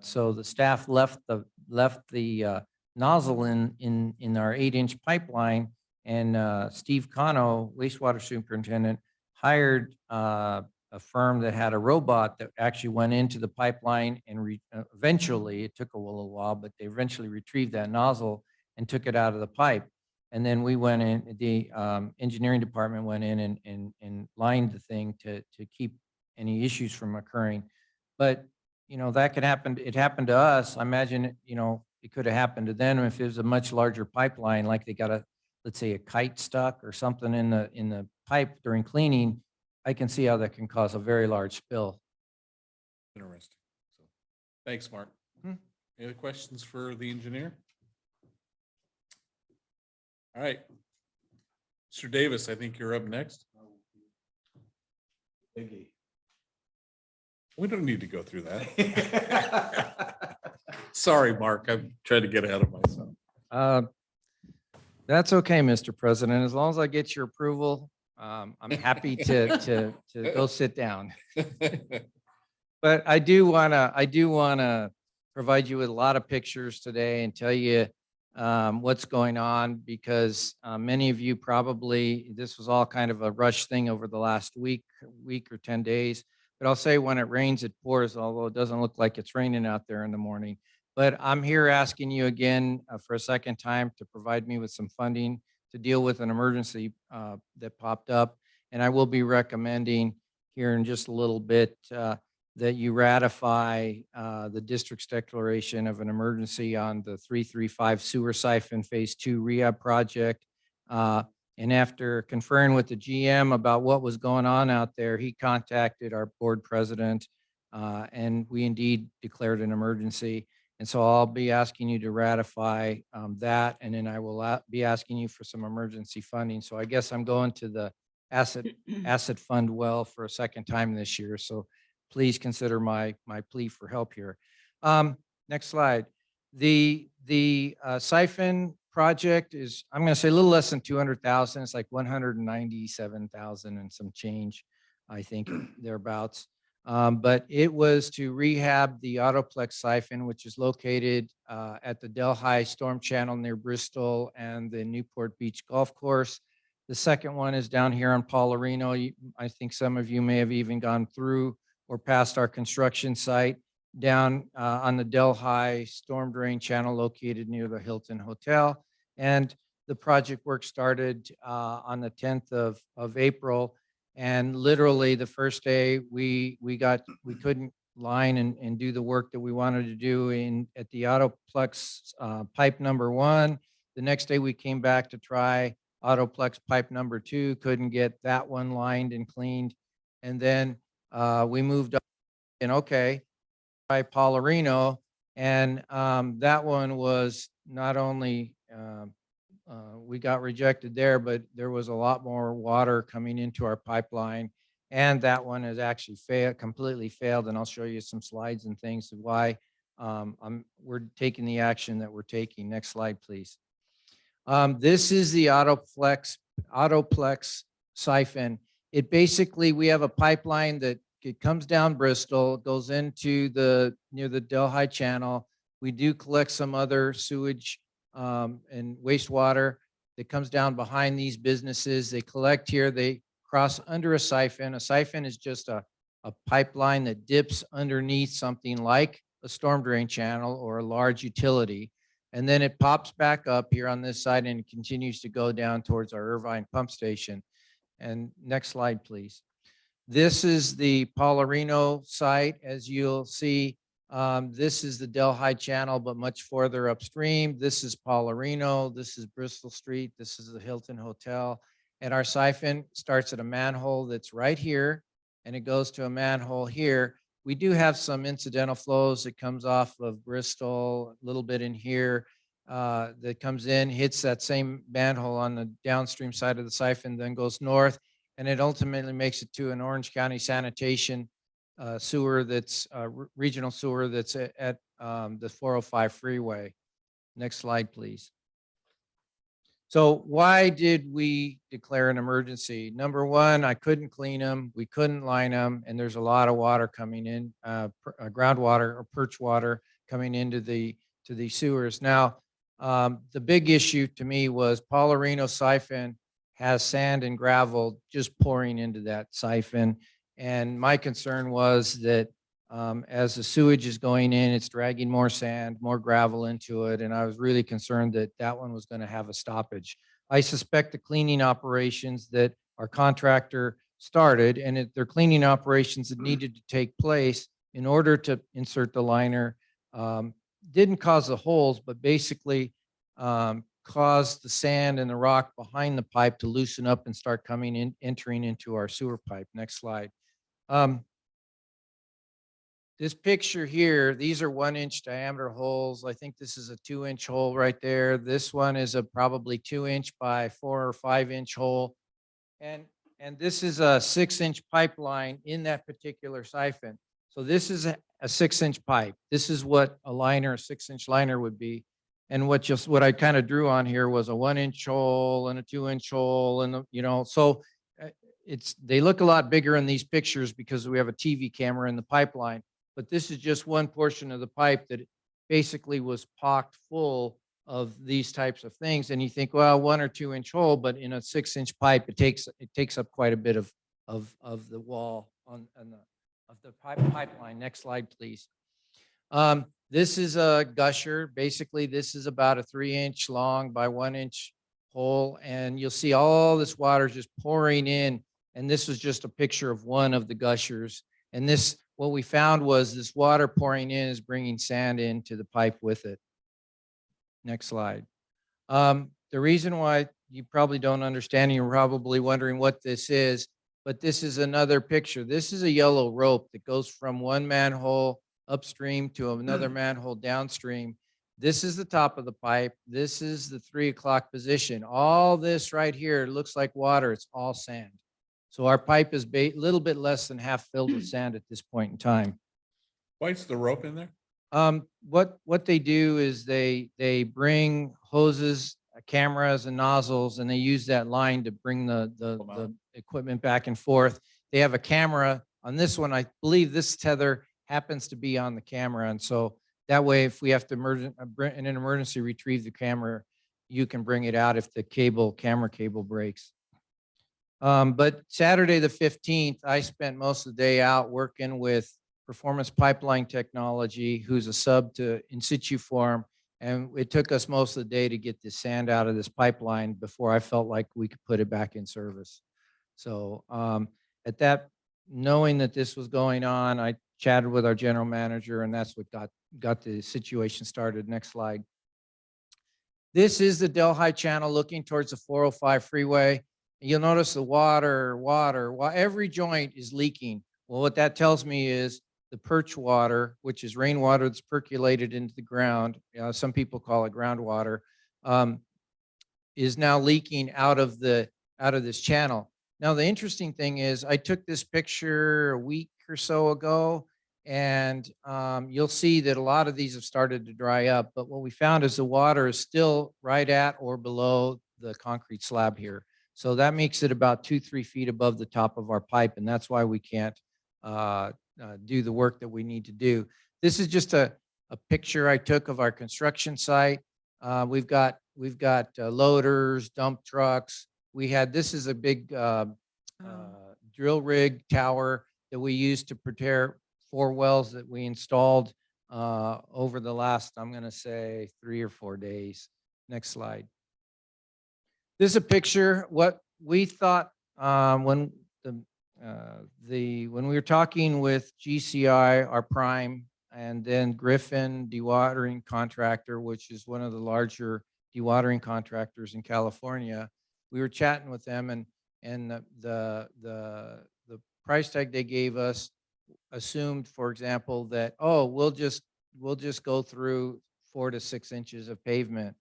So the staff left the nozzle in our 8-inch pipeline, and Steve Cano, wastewater superintendent, hired a firm that had a robot that actually went into the pipeline and eventually, it took a little while, but they eventually retrieved that nozzle and took it out of the pipe. And then we went in, the engineering department went in and lined the thing to keep any issues from occurring. But, you know, that could happen. It happened to us. I imagine, you know, it could have happened to them if it was a much larger pipeline, like they got let's say a kite stuck or something in the pipe during cleaning. I can see how that can cause a very large spill. interesting. So, thanks, Mark. Any other questions for the engineer? All right. Mr. Davis, I think you're up next. We don't need to go through that. Sorry, Mark, I'm trying to get ahead of myself. That's okay, Mr. President. As long as I get your approval, I'm happy to go sit down. But I do wanna provide you with a lot of pictures today and tell you what's going on, because many of you probably, this was all kind of a rush thing over the last week or 10 days. But I'll say when it rains, it pours, although it doesn't look like it's raining out there in the morning. But I'm here asking you again for a second time to provide me with some funding to deal with an emergency that popped up. And I will be recommending here in just a little bit that you ratify the district's declaration of an emergency on the 335 sewer siphon Phase 2 rehab project. And after conferring with the GM about what was going on out there, he contacted our board president, and we indeed declared an emergency. And so I'll be asking you to ratify that, and then I will be asking you for some emergency funding. So I guess I'm going to the asset fund well for a second time this year. So please consider my plea for help here. Next slide. The siphon project is, I'm going to say a little less than 200,000. It's like 197,000 and some change, I think thereabouts. But it was to rehab the Autoplex siphon, which is located at the Delhi Storm Channel near Bristol and the Newport Beach Golf Course. The second one is down here on Paularino. I think some of you may have even gone through or past our construction site down on the Delhi Storm Drain Channel located near the Hilton Hotel. And the project work started on the 10th of April. And literally the first day we couldn't line and do the work that we wanted to do at the Autoplex pipe number 1. The next day we came back to try Autoplex pipe number 2, couldn't get that one lined and cleaned. And then we moved up and by Paularino, and that one was not only we got rejected there, but there was a lot more water coming into our pipeline, and that one has actually completely failed. And I'll show you some slides and things of why we're taking the action that we're taking. Next slide, please. This is the Autoplex siphon. It basically, we have a pipeline that it comes down Bristol, goes into near the Delhi Channel. We do collect some other sewage and wastewater that comes down behind these businesses. They collect here, they cross under a siphon. A siphon is just a pipeline that dips underneath something like a storm drain channel or a large utility. And then it pops back up here on this side and continues to go down towards our Irvine pump station. And next slide, please. This is the Paularino site. As you'll see, this is the Delhi Channel, but much further upstream. This is Paularino. This is Bristol Street. This is the Hilton Hotel. And our siphon starts at a manhole that's right here, and it goes to a manhole here. We do have some incidental flows that comes off of Bristol, a little bit in here, that comes in, hits that same manhole on the downstream side of the siphon, then goes north, and it ultimately makes it to an Orange County sanitation sewer that's regional sewer that's at the 405 freeway. Next slide, please. So why did we declare an emergency? Number one, I couldn't clean them, we couldn't line them, and there's a lot of water coming in, groundwater or perch water coming into the sewers. Now, the big issue to me was Paularino siphon has sand and gravel just pouring into that siphon. And my concern was that as the sewage is going in, it's dragging more sand, more gravel into it. And I was really concerned that that one was going to have a stoppage. I suspect the cleaning operations that our contractor started, and they're cleaning operations that needed to take place in order to insert the liner, didn't cause the holes, but basically caused the sand and the rock behind the pipe to loosen up and start coming in, entering into our sewer pipe. Next slide. This picture here, these are 1-inch diameter holes. I think this is a 2-inch hole right there. This one is a probably 2-inch by 4 or 5-inch hole. And this is a 6-inch pipeline in that particular siphon. So this is a 6-inch pipe. This is what a liner, a 6-inch liner would be. And what I kind of drew on here was a 1-inch hole and a 2-inch hole, and so they look a lot bigger in these pictures because we have a TV camera in the pipeline. But this is just one portion of the pipe that basically was pocked full of these types of things. And you think, well, 1 or 2-inch hole, but in a 6-inch pipe, it takes up quite a bit of the wall of the pipeline. Next slide, please. This is a gusher. Basically, this is about a 3-inch long by 1-inch hole, and you'll see all this water just pouring in. And this was just a picture of one of the gushers. And this what we found was this water pouring in is bringing sand into the pipe with it. Next slide. The reason why you probably don't understand, you're probably wondering what this is, but this is another picture. This is a yellow rope that goes from one manhole upstream to another manhole downstream. This is the top of the pipe. This is the 3 o'clock position. All this right here looks like water. It's all sand. So our pipe is a little bit less than half filled with sand at this point in time. Why is the rope in there? What they do is they bring hoses, cameras and nozzles, and they use that line to bring the equipment back and forth. They have a camera on this one. I believe this tether happens to be on the camera. And so that way, if we have to in an emergency retrieve the camera, you can bring it out if the camera cable breaks. But Saturday the 15th, I spent most of the day out working with Performance Pipeline Technology, who's a sub to In Situ Form. And it took us most of the day to get the sand out of this pipeline before I felt like we could put it back in service. So at that, knowing that this was going on, I chatted with our general manager, and that's what got the situation started. Next slide. This is the Delhi Channel looking towards the 405 freeway. You'll notice the water, every joint is leaking. Well, what that tells me is the perch water, which is rainwater that's percolated into the ground, some people call it groundwater, is now leaking out of this channel. Now, the interesting thing is I took this picture a week or so ago, and you'll see that a lot of these have started to dry up. But what we found is the water is still right at or below the concrete slab here. So that makes it about 2-3 feet above the top of our pipe, and that's why we can't do the work that we need to do. This is just a picture I took of our construction site. We've got loaders, dump trucks. This is a big drill rig tower that we used to prepare 4 wells that we installed over the last, I'm going to say 3 or 4 days. Next slide. This is a picture what we thought when we were talking with GCI, our prime, and then Griffin Dewatering Contractor, which is one of the larger dewatering contractors in California. We were chatting with them, and the price tag they gave us assumed, for example, that we'll just go through 4 to 6 inches of pavement.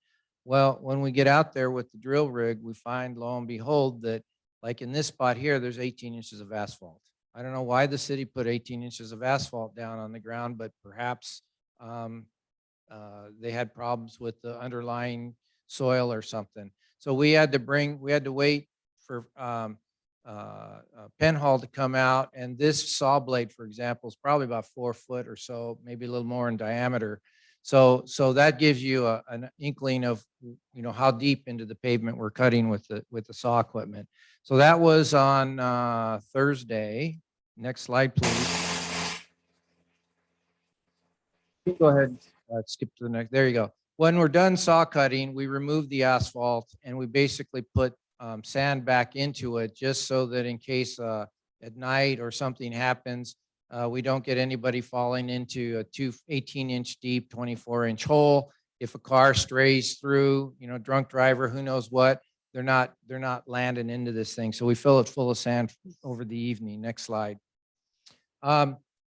Well, when we get out there with the drill rig, we find, lo and behold, that like in this spot here, there's 18 inches of asphalt. I don't know why the city put 18 inches of asphalt down on the ground, but perhaps they had problems with the underlying soil or something. So we had to wait for Penhall to come out, and this saw blade, for example, is probably about 4 foot or so, maybe a little more in diameter. So that gives you an inkling of how deep into the pavement we're cutting with the saw equipment. So that was on Thursday. Next slide, please. Go ahead. Skip to the next. There you go. When we're done saw cutting, we remove the asphalt and we basically put sand back into it, just so that in case at night or something happens, we don't get anybody falling into a 18-inch deep, 24-inch hole. If a car strays through, drunk driver, who knows what, they're not landing into this thing. So we fill it full of sand over the evening. Next slide.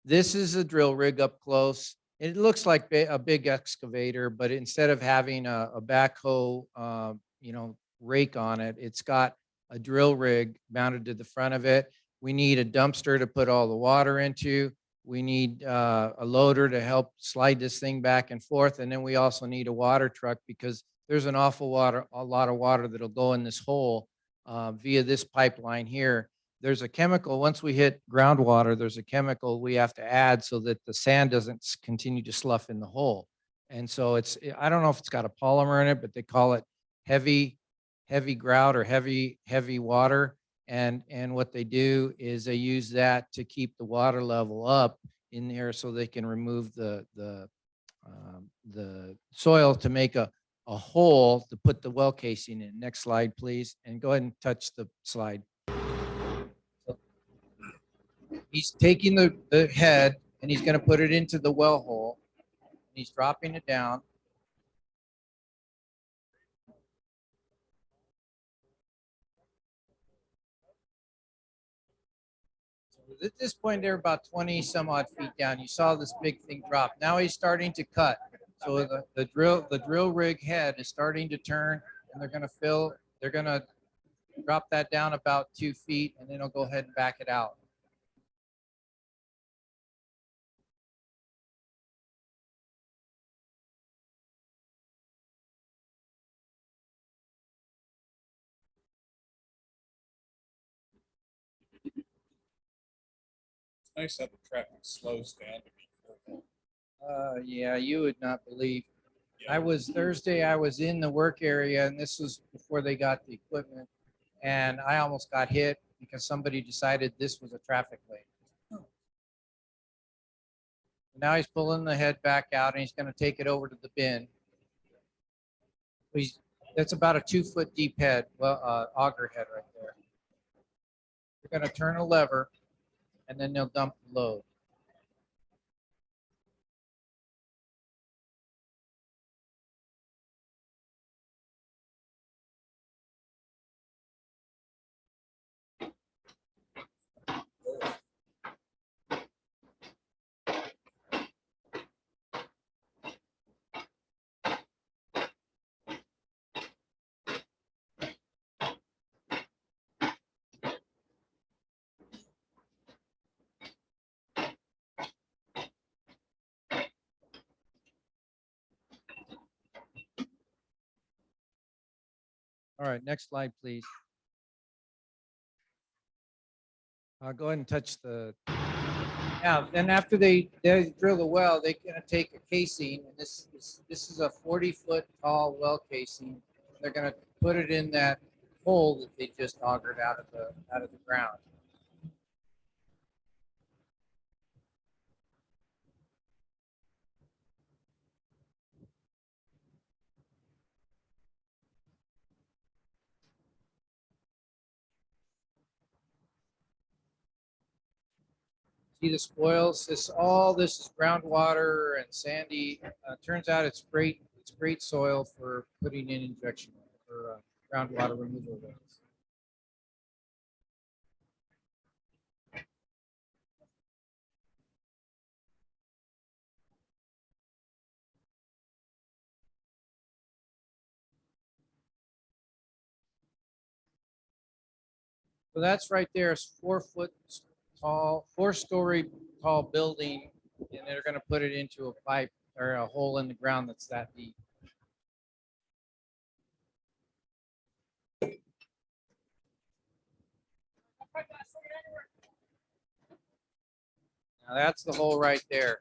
This is a drill rig up close. It looks like a big excavator, but instead of having a backhoe, rake on it, it's got a drill rig mounted to the front of it. We need a dumpster to put all the water into. We need a loader to help slide this thing back and forth. And then we also need a water truck, because there's a lot of water that'll go in this hole via this pipeline here. There's a chemical, once we hit groundwater, there's a chemical we have to add so that the sand doesn't continue to slough in the hole. And so I don't know if it's got a polymer in it, but they call it heavy grout or heavy water. And what they do is they use that to keep the water level up in there so they can remove the soil to make a hole to put the well casing in. Next slide, please. And go ahead and touch the slide. He's taking the head and he's gonna put it into the well hole. He's dropping it down. So at this point, they're about 20 some odd feet down. You saw this big thing drop. Now he's starting to cut. So the drill rig head is starting to turn, and they're gonna drop that down about 2 feet, and then he'll go ahead and back it out. It's nice that the traffic slows down to be careful. Yeah, you would not believe. Thursday, I was in the work area, and this was before they got the equipment, and I almost got hit because somebody decided this was a traffic lane. Now he's pulling the head back out, and he's gonna take it over to the bin. That's about a 2 foot deep head, auger head right there. They're gonna turn a lever, and then they'll dump the load. All right, next slide, please. Go ahead and touch the. Now, then after they drill the well, they're gonna take a casing, and this is a 40-foot tall well casing. They're gonna put it in that hole that they just augered out of the ground. See the spoils? All this is groundwater and sandy. Turns out it's great soil for putting in injection for groundwater removal wells. So that's right there. It's 4 foot tall, 4-story tall building, and they're going to put it into a pipe or a hole in the ground that's that deep. Now that's the hole right there.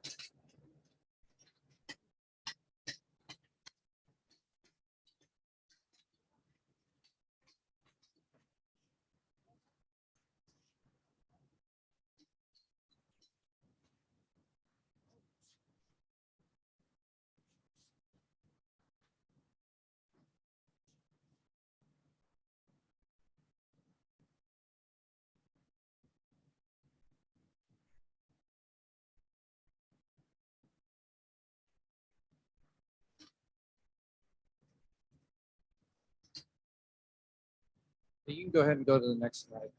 So you can go ahead and go to the next slide.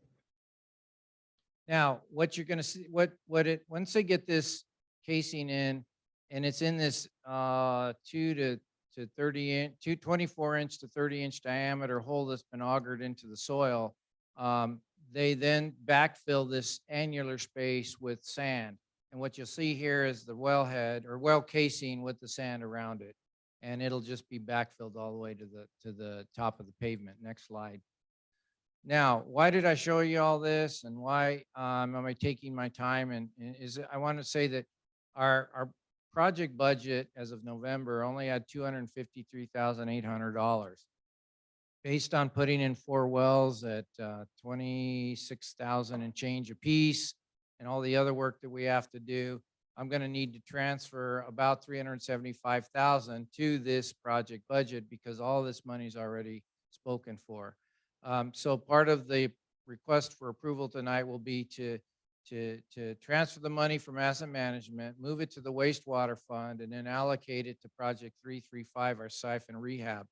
Now, what you're going to see, once they get this casing in, and it's in this 24-inch to 30-inch diameter hole that's been augered into the soil, they then backfill this annular space with sand. And what you'll see here is the wellhead or well casing with the sand around it. And it'll just be backfilled all the way to the top of the pavement. Next slide. Now, why did I show you all this, and why am I taking my time? And I want to say that our project budget as of November only had $253,800. Based on putting in 4 wells at 26,000 and change a piece, and all the other work that we have to do, I'm going to need to transfer about $375,000 to this project budget because all this money is already spoken for. So part of the request for approval tonight will be to to transfer the money from asset management, move it to the wastewater fund, and then allocate it to project 335, our siphon rehab.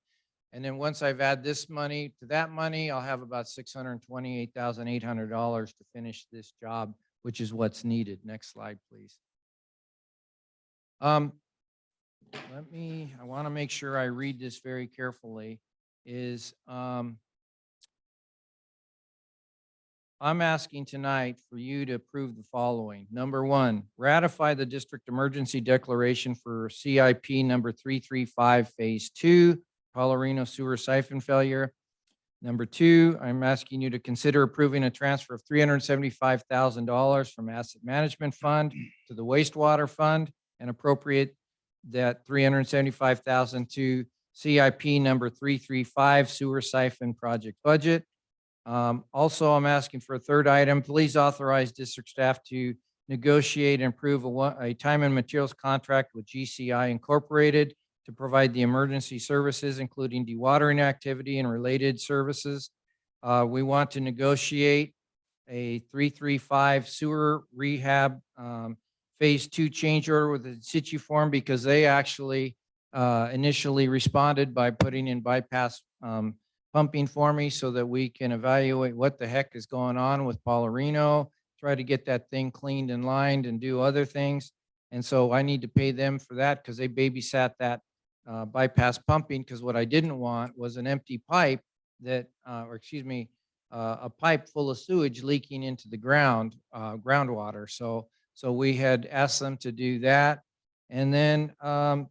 And then once I've added this money to that money, I'll have about $628,800 to finish this job, which is what's needed. Next slide, please. I want to make sure I read this very carefully, I'm asking tonight for you to approve the following. Number one, ratify the district emergency declaration for CIP number 335, phase 2, Paularino sewer siphon failure. Number two, I'm asking you to consider approving a transfer of $375,000 from asset management fund to the wastewater fund and appropriate that $375,000 to CIP number 335 sewer siphon project budget. Also, I'm asking for a third item. Please authorize district staff to negotiate and approve a time and materials contract with GCI Incorporated to provide the emergency services, including dewatering activity and related services. We want to negotiate a 335 sewer rehab phase 2 change order with the situ form because they actually initially responded by putting in bypass pumping for me so that we can evaluate what the heck is going on with Paularino, try to get that thing cleaned and lined and do other things. And so I need to pay them for that because they babysat that bypass pumping, because what I didn't want was an empty pipe that, a pipe full of sewage leaking into the groundwater. So we had asked them to do that. And then,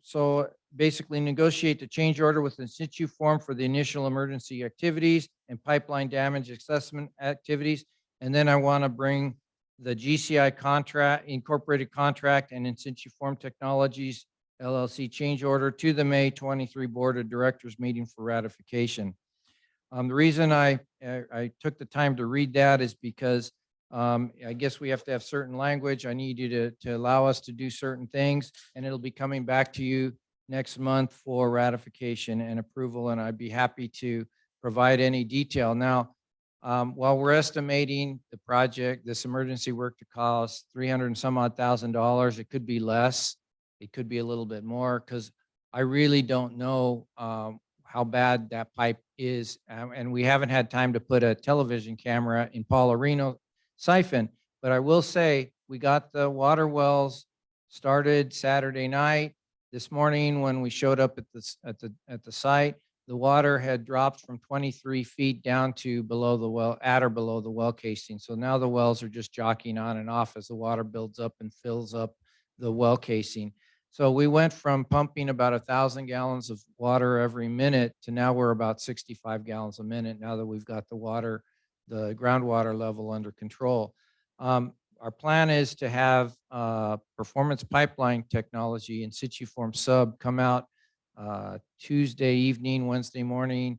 so basically negotiate the change order with in situ form for the initial emergency activities and pipeline damage assessment activities. And then I want to bring the GCI contract, incorporated contract and in situ form technologies LLC change order to the May 23 Board of Directors meeting for ratification. The reason I took the time to read that is because I guess we have to have certain language. I need you to allow us to do certain things, and it'll be coming back to you next month for ratification and approval, and I'd be happy to provide any detail. Now, while we're estimating the project, this emergency work to cost $300 and some odd thousand, it could be less, it could be a little bit more, because I really don't know how bad that pipe is, and we haven't had time to put a television camera in Paularino siphon. But I will say we got the water wells started Saturday night. This morning, when we showed up at the site, the water had dropped from 23 feet down to below the well, at or below the well casing. So now the wells are just jockeying on and off as the water builds up and fills up the well casing. So we went from pumping about 1,000 gallons of water every minute to now we're about 65 gallons a minute now that we've got the water, the groundwater level under control. Our plan is to have performance pipeline technology in situ form sub come out Tuesday evening, Wednesday morning,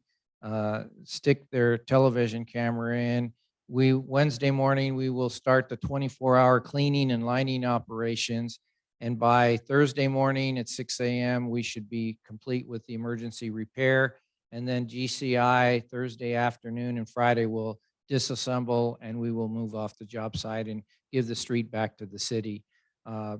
stick their television camera in. Wednesday morning, we will start the 24-hour cleaning and lining operations. And by Thursday morning at 6 a.m., we should be complete with the emergency repair. And then GCI Thursday afternoon and Friday will disassemble and we will move off the job site and give the street back to the city.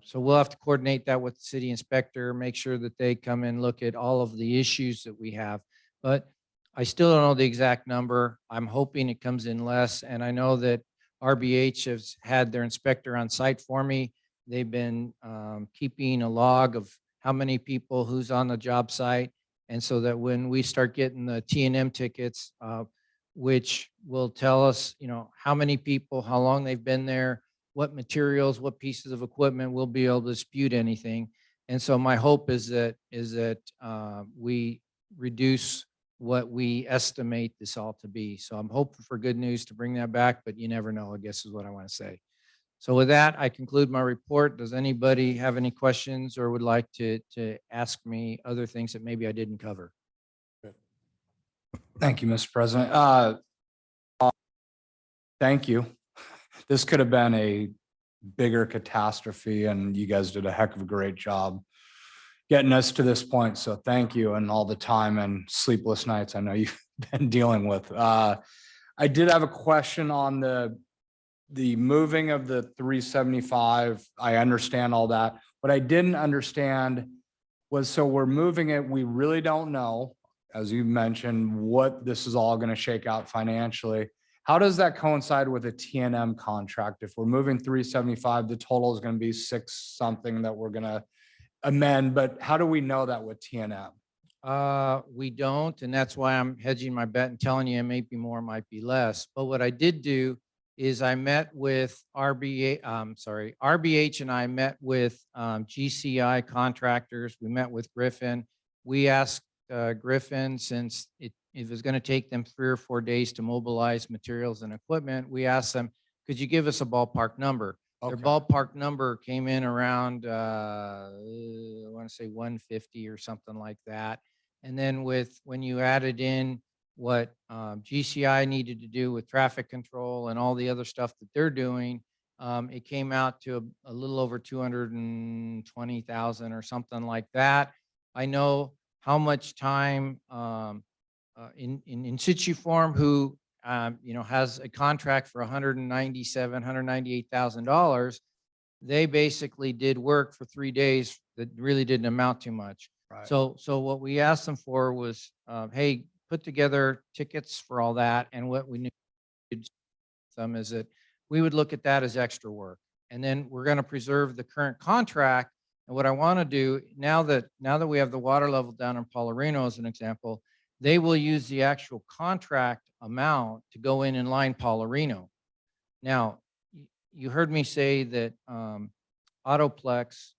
So we'll have to coordinate that with the city inspector, make sure that they come and look at all of the issues that we have. But I still don't know the exact number. I'm hoping it comes in less. And I know that RBH has had their inspector on site for me. They've been keeping a log of how many people, who's on the job site. And so that when we start getting the T&M tickets, which will tell us, how many people, how long they've been there, what materials, what pieces of equipment, we'll be able to dispute anything. And so my hope is that we reduce what we estimate this all to be. So I'm hoping for good news to bring that back, but you never know, I guess is what I want to say. So with that, I conclude my report. Does anybody have any questions or would like to ask me other things that maybe I didn't cover? Thank you, Mr. President. Thank you. This could have been a bigger catastrophe and you guys did a heck of a great job getting us to this point. So thank you, and all the time and sleepless nights I know you've been dealing with. I did have a question on the the moving of the 375, I understand all that. What I didn't understand was, so we're moving it, we really don't know, as you mentioned, what this is all going to shake out financially. How does that coincide with a TNM contract? If we're moving 375, the total is going to be 6 something that we're going to amend, but how do we know that with TNM? We don't, and that's why I'm hedging my bet and telling you it may be more, might be less. But what I did do is I met with RBH and I met with GCI contractors. We met with Griffin. We asked Griffin, since it was going to take them 3 or 4 days to mobilize materials and equipment, we asked them, could you give us a ballpark number? Their Okay. ballpark number came in around, I want to say 150 or something like that. And then when you added in what GCI needed to do with traffic control and all the other stuff that they're doing, it came out to a little over 220,000 or something like that. I know how much time in situ form, who has a contract for $198,000. They basically did work for 3 days that really didn't amount to much. Right. So what we asked them for was, hey, put together tickets for all that. And what we knew them is that we would look at that as extra work. And then we're going to preserve the current contract. And what I want to do now that we have the water level down in Paularino as an example, they will use the actual contract amount to go in line Paularino. Now, you heard me say that Autoplex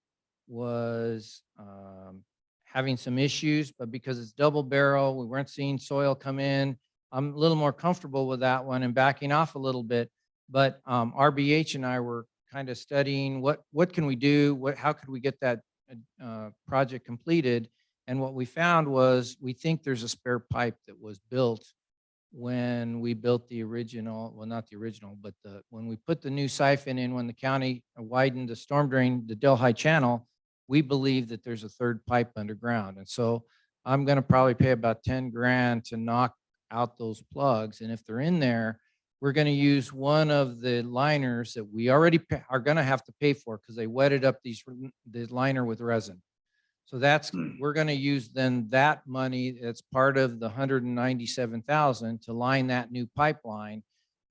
was having some issues, but because it's double barrel, we weren't seeing soil come in. I'm a little more comfortable with that one and backing off a little bit. But RBH and I were kind of studying what can we do, how could we get that project completed. And what we found was, we think there's a spare pipe that was built when we built the original, well, not the original, but when we put the new siphon in, when the county widened the storm drain, the Delhi Channel, we believe that there's a third pipe underground. And so I'm going to probably pay about 10 grand to knock out those plugs. And if they're in there, we're going to use one of the liners that we already are going to have to pay for, because they wetted up the liner with resin. So we're going to use then that money that's part of the 197,000 to line that new pipeline.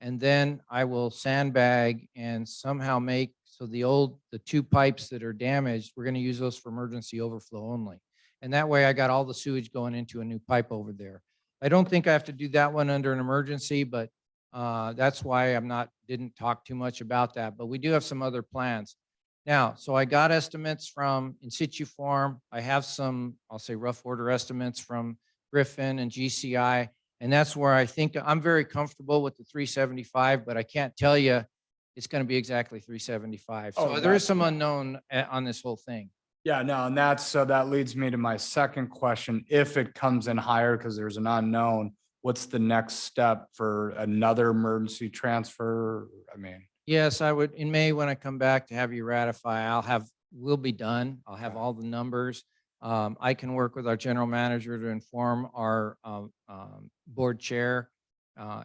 And then I will sandbag and somehow make, so the 2 pipes that are damaged, we're going to use those for emergency overflow only. And that way I got all the sewage going into a new pipe over there. I don't think I have to do that one under an emergency, but that's why didn't talk too much about that. But we do have some other plans. Now, so I got estimates from in situ form. I have some, I'll say rough order estimates from Griffin and GCI. And that's where I think I'm very comfortable with the 375, but I can't tell you it's going to be exactly 375. So there is some unknown on this whole thing. Yeah, no, and that leads me to my second question. If it comes in higher, because there's an unknown, what's the next step for another emergency transfer? I mean. Yes, I would, in May, when I come back to have you ratify, we'll be done. I'll have all the numbers. I can work with our general manager to inform our board chair.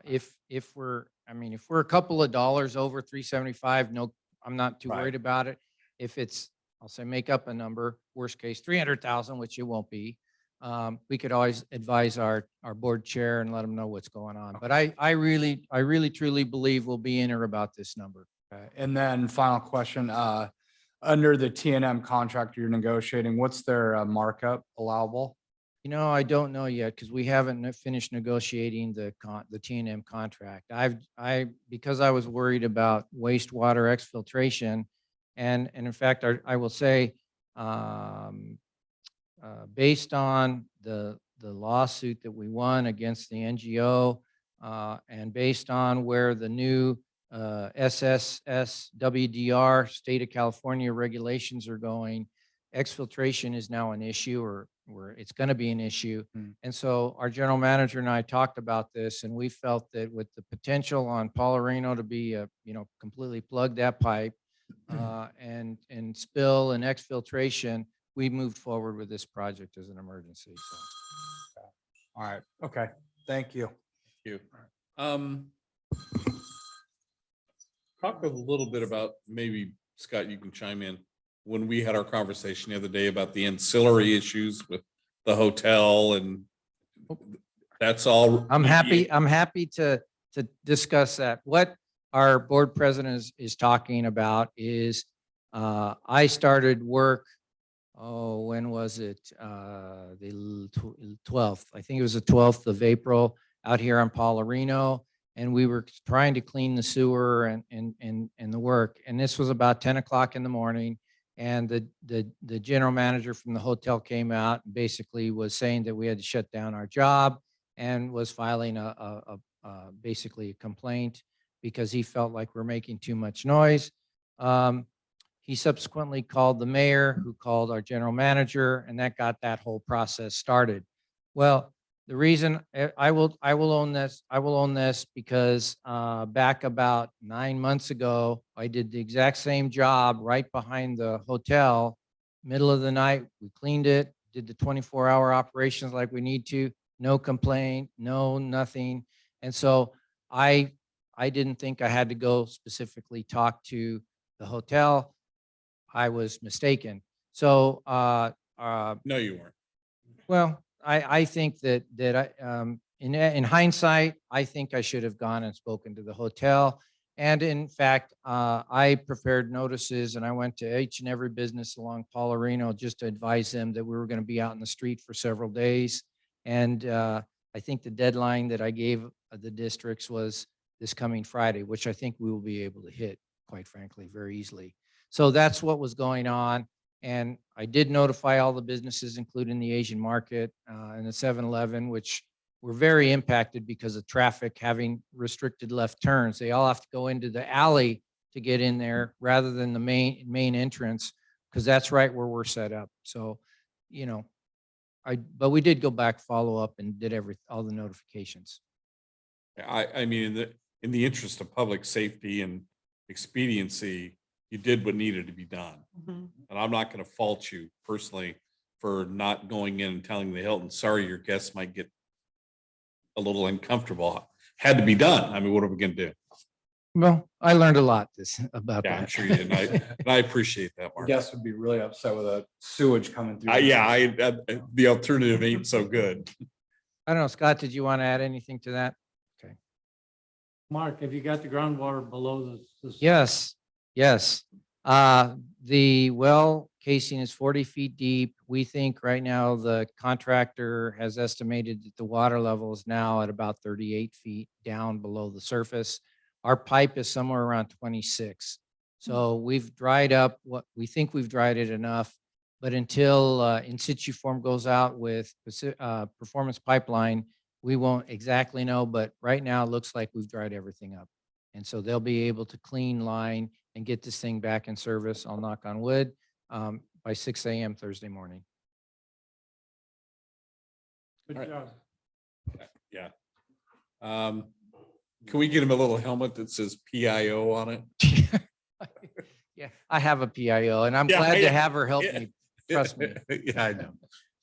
If we're a couple of dollars over 375, no, I'm not too worried about it. If it's, I'll say, make up a number, worst case 300,000, which it won't be. We could always advise our board chair and let them know what's going on. But I really truly believe we'll be in or about this number. Okay. And then final question, under the TNM contract you're negotiating, what's their markup allowable? I don't know yet, because we haven't finished negotiating the TNM contract. Because I was worried about wastewater exfiltration, and in fact, I will say, based on the lawsuit that we won against the NGO, and based on where the new SSSWDR state of California regulations are going, exfiltration is now an issue, or it's going to be an issue. And so our general manager and I talked about this, and we felt that with the potential on Paularino to be completely plug that pipe and spill and exfiltration, we moved forward with this project as an emergency. So. All right. Okay. Thank you. You. Talk a little bit about, maybe Scott, you can chime in. When we had our conversation the other day about the ancillary issues with the hotel and that's all. I'm happy to discuss that. What our board president is talking about is, I started work, when was it? The 12th, I think it was the 12th of April out here on Paularino. And we were trying to clean the sewer and the work. And this was about 10 o'clock in the morning. And the general manager from the hotel came out and basically was saying that we had to shut down our job and was filing basically a complaint because he felt like we're making too much noise. He subsequently called the mayor, who called our general manager, and that got that whole process started. Well, the reason I will own this because back about 9 months ago, I did the exact same job right behind the hotel. Middle of the night, we cleaned it, did the 24-hour operations like we need to, no complaint, no nothing. And so I didn't think I had to go specifically talk to the hotel. I was mistaken. So No, you weren't. well, I think that in hindsight, I think I should have gone and spoken to the hotel. And in fact, I prepared notices and I went to each and every business along Paularino just to advise them that we were going to be out in the street for several days. And I think the deadline that I gave the districts was this coming Friday, which I think we will be able to hit, quite frankly, very easily. So that's what was going on. And I did notify all the businesses, including the Asian market and the 7-Eleven, which were very impacted because of traffic having restricted left turns. They all have to go into the alley to get in there rather than the main entrance, because that's right where we're set up. So, you know, but we did go back, follow up, and did all the notifications. I mean, in the interest of public safety and expediency, you did what needed to be done. And I'm not going to fault you personally for not going in and telling the Hilton, sorry, your guests might get a little uncomfortable. Had to be done. I mean, what are we going to do? Well, I learned a lot about Yeah, I'm that. sure you did. And I appreciate that, I Mark. guess would be really upset with a sewage coming through. Yeah, the alternative ain't so good. I don't know, Scott, did you want to add anything to that? Okay. Mark, have you got the groundwater below the? Yes, yes. The well casing is 40 feet deep. We think right now the contractor has estimated that the water level is now at about 38 feet down below the surface. Our pipe is somewhere around 26. So we've dried up what we think we've dried it enough, but until in situ form goes out with Performance Pipeline, we won't exactly know, but right now it looks like we've dried everything up. And so they'll be able to clean line and get this thing back in service, I'll knock on wood, by 6 a.m. Thursday morning. Good All right. job. Yeah. Can we get him a little helmet that says PIO on it? Yeah, I have a PIO and I'm Yeah, glad to yeah, have her help yeah. me. Trust me. Yeah, I know.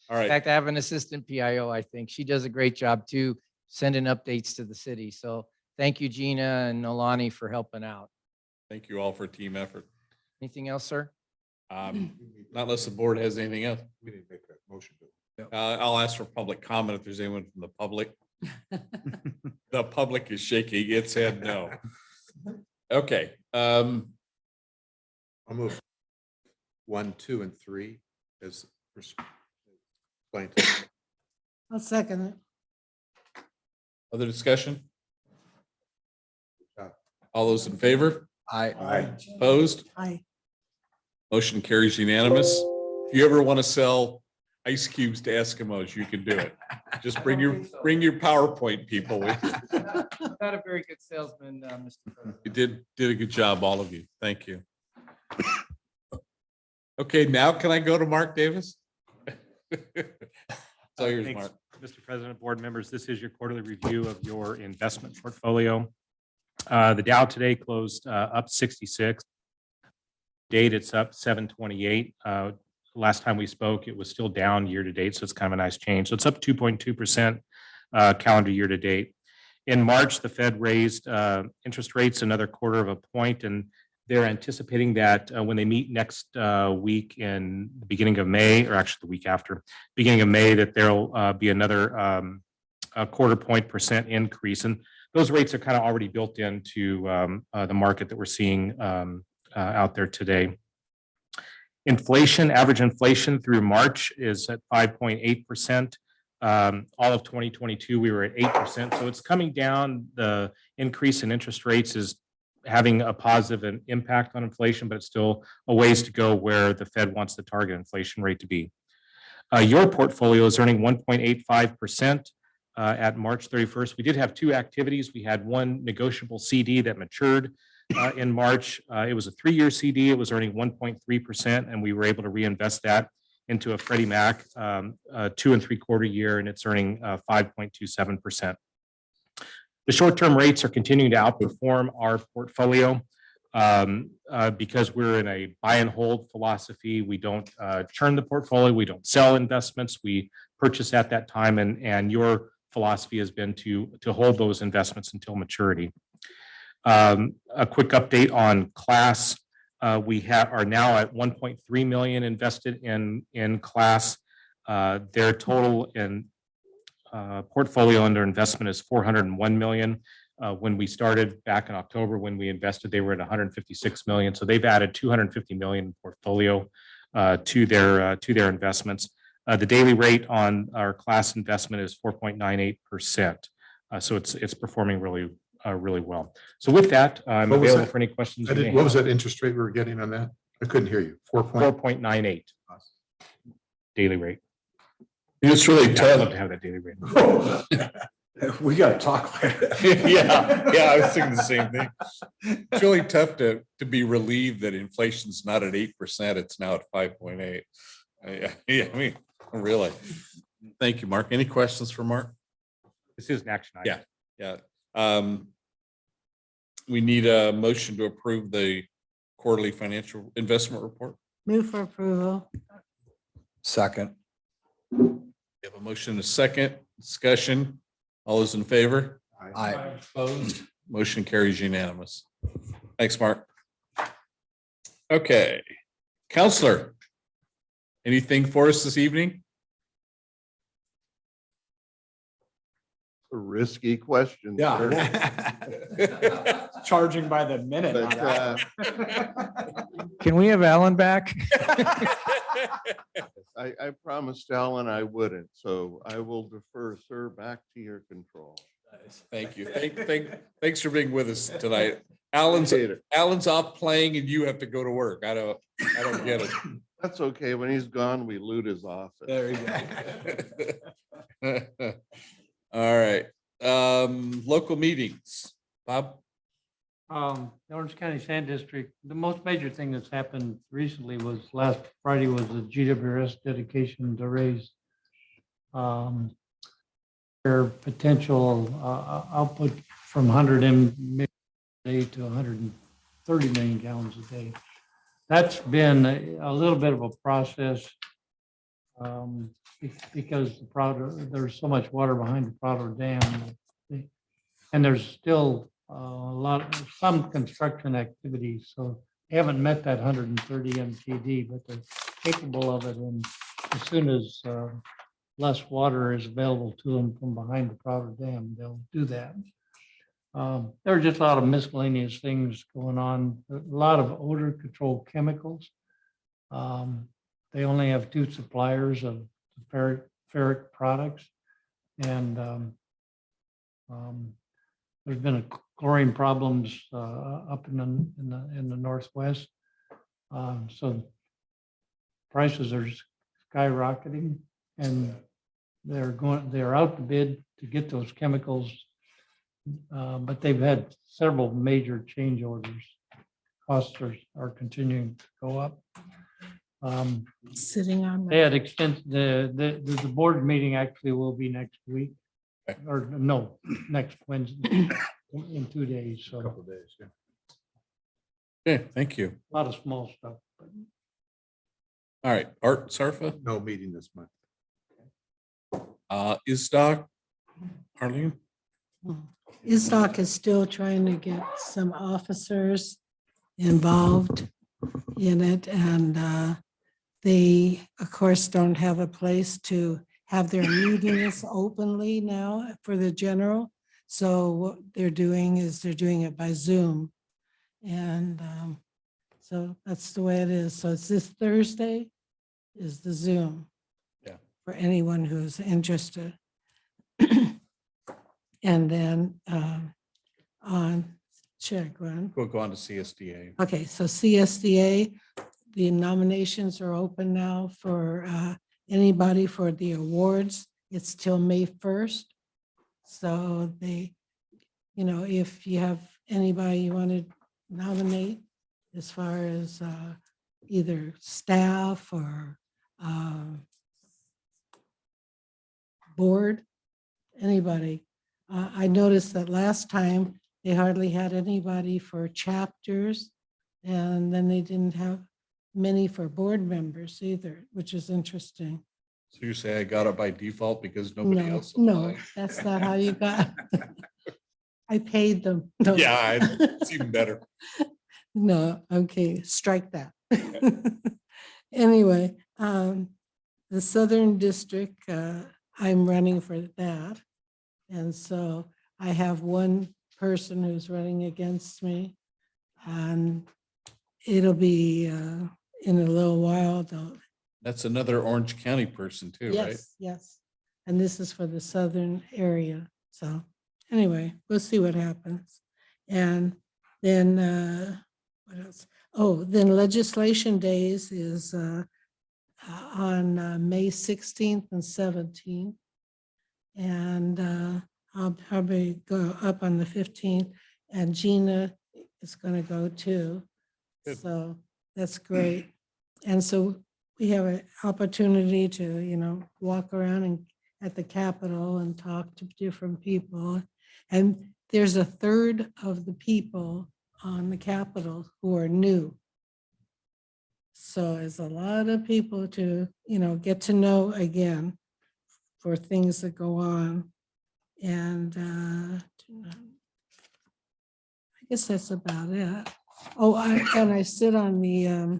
All In right. fact, I have an assistant PIO, I think. She does a great job too, sending updates to the city. So thank you, Gina and Nolani, for helping out. Thank you all for a team effort. Anything else, sir? Not unless the board has anything else. We didn't make a motion. I'll ask for public comment if there's anyone from the public. The public is shaking its head no. Okay. I'll move 1, 2, and 3 as explained. I'll second it. Other discussion? All those in favor? I Opposed? Aye. Motion carries unanimous. If you ever want to sell ice cubes to Eskimos, you can do it. Just bring your PowerPoint people. Not a very good salesman, Mr. President. You did a good job, all of you. Thank you. Okay, now can I go to Mark Davis? It's all yours, Thanks, Mark. Mr. President, board members, this is your quarterly review of your investment portfolio. The Dow today closed up 66. Date, it's up 728. Last time we spoke, it was still down year to date, so it's kind of a nice change. So it's up 2.2% calendar year to date. In March, the Fed raised interest rates another 1/4 point, and they're anticipating that when they meet next week in the beginning of May, or actually the week after, beginning of May, that there'll be another a 1/4% increase. And those rates are kind of already built into the market that we're seeing out there today. Inflation, average inflation through March is at 5.8%. All of 2022, we were at 8%. So it's coming down. The increase in interest rates is having a positive impact on inflation, but it's still a ways to go where the Fed wants the target inflation rate to be. Your portfolio is earning 1.85% at March 31st. We did have 2 activities. We had one negotiable CD that matured in March. It was a 3-year CD. It was earning 1.3%, and we were able to reinvest that into a Freddie Mac 2 3/4 year, and it's earning 5.27%. The short-term rates are continuing to outperform our portfolio because we're in a buy and hold philosophy. We don't churn the portfolio. We don't sell investments. We purchase at that time, and your philosophy has been to hold those investments until maturity. A quick update on Class. We are now at 1.3 million invested in Class. Their total in portfolio under investment is 401 million. When we started back in October, when we invested, they were at 156 million. So they've added 250 million in portfolio to their investments. The daily rate on our Class investment is 4.98%. So it's performing really well. So with that, I'm What was available that? for any questions. you may What was have. that interest rate we were getting on that? I couldn't hear you. 4.98 daily rate. It's really I'd tough. love to have that daily rate. We got to talk later. Yeah, I was thinking the same thing. It's really tough to be relieved that inflation's not at 8%, it's now at 5.8. Yeah, I mean, really. Thank you, Mark. Any questions for Mark? This is an action item. Yeah. We need a motion to approve the quarterly financial investment report. Move for approval. Second. We have a motion, and a second discussion. All those in favor? Aye. Opposed? Motion carries unanimous. Thanks, Mark. Okay, Counselor, anything for us this evening? A risky question. sir. Yeah. Charging by the minute. on But, that. Can we have Alan back? I promised Alan I wouldn't, so I will defer, sir, back to your control. Thank you. Thanks for being with us tonight. Alan's off playing and you have to go to work. I don't get it. That's okay. When he's gone, we loot his office. There you go. All right. Local meetings. Bob? The Orange County Sand District, the most major thing that's happened recently was last Friday was the GWS dedication to raise their potential output from 100 million a day to 130 million gallons a day. That's been a little bit of a process because there's so much water behind the Prado Dam, and there's still some construction activities. So they haven't met that 130 MTD, but they're capable of it. And as soon as less water is available to them from behind the Prado Dam, they'll do that. There are just a lot of miscellaneous things going on. A lot of odor control chemicals. They only have 2 suppliers of ferric products, and there's been chlorine problems up in the northwest. So prices are skyrocketing, and they're out to bid to get those chemicals, but they've had several major change orders. Costs are continuing to go up. Sitting on. They had the board meeting actually will be next week, or no, next Wednesday, in 2 days. So Couple of days, yeah. Okay, thank you. a lot of small stuff. All right, Art Sarfa, No meeting this month. ISDOC, Arlene? ISDOC is still trying to get some officers involved in it, and they, of course, don't have a place to have their meetings openly now for the general. So what they're doing is they're doing it by Zoom. And so that's the way it is. So it's this Thursday is the Zoom. Yeah. For anyone who's interested. And then on, check one. We'll go on to CSDA. Okay, so CSDA, the nominations are open now for anybody for the awards. It's till May 1st. So they, you know, if you have anybody you want to nominate as far as either staff or board, anybody. I noticed that last time they hardly had anybody for chapters, and then they didn't have many for board members either, which is interesting. So you say I got it by default because nobody No, else no, applied? that's not how you got. I paid them. No. Yeah, it's even better. No, okay, strike that. Anyway, the Southern District, I'm running for that. And so I have one person who's running against me. And it'll be in a little while though. That's another Orange County person too, right? Yes, yes. And this is for the southern area. So anyway, we'll see what happens. And then what else? Oh, then legislation days is on May 16th and 17th. And I'll probably go up on the 15th, and Gina is going to go too. Good. So that's great. And so we have an opportunity to, you know, walk around and at the Capitol and talk to different people. And there's a third of the people on the Capitol who are new. So it's a lot of people to, you know, get to know again for things that go on. And I guess that's about it. Oh, I sit on the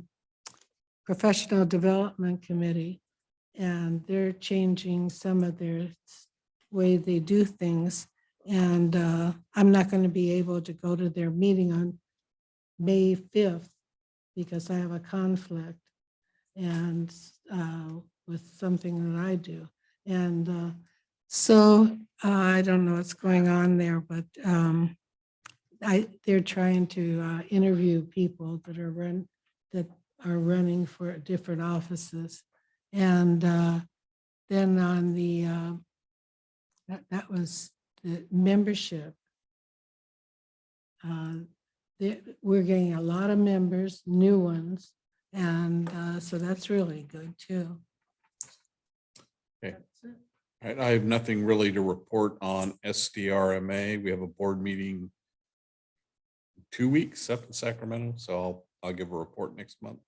Professional Development Committee, and they're changing some of their way they do things. And I'm not going to be able to go to their meeting on May 5th because I have a conflict and with something that I do. And so I don't know what's going on there, but they're trying to interview people that are running for different offices. And then on the that was the membership. We're getting a lot of members, new ones, and so that's really good too. Okay. That's it. All right, I have nothing really to report on SDRMA. We have a board meeting 2 weeks up in Sacramento, so I'll give a report next month.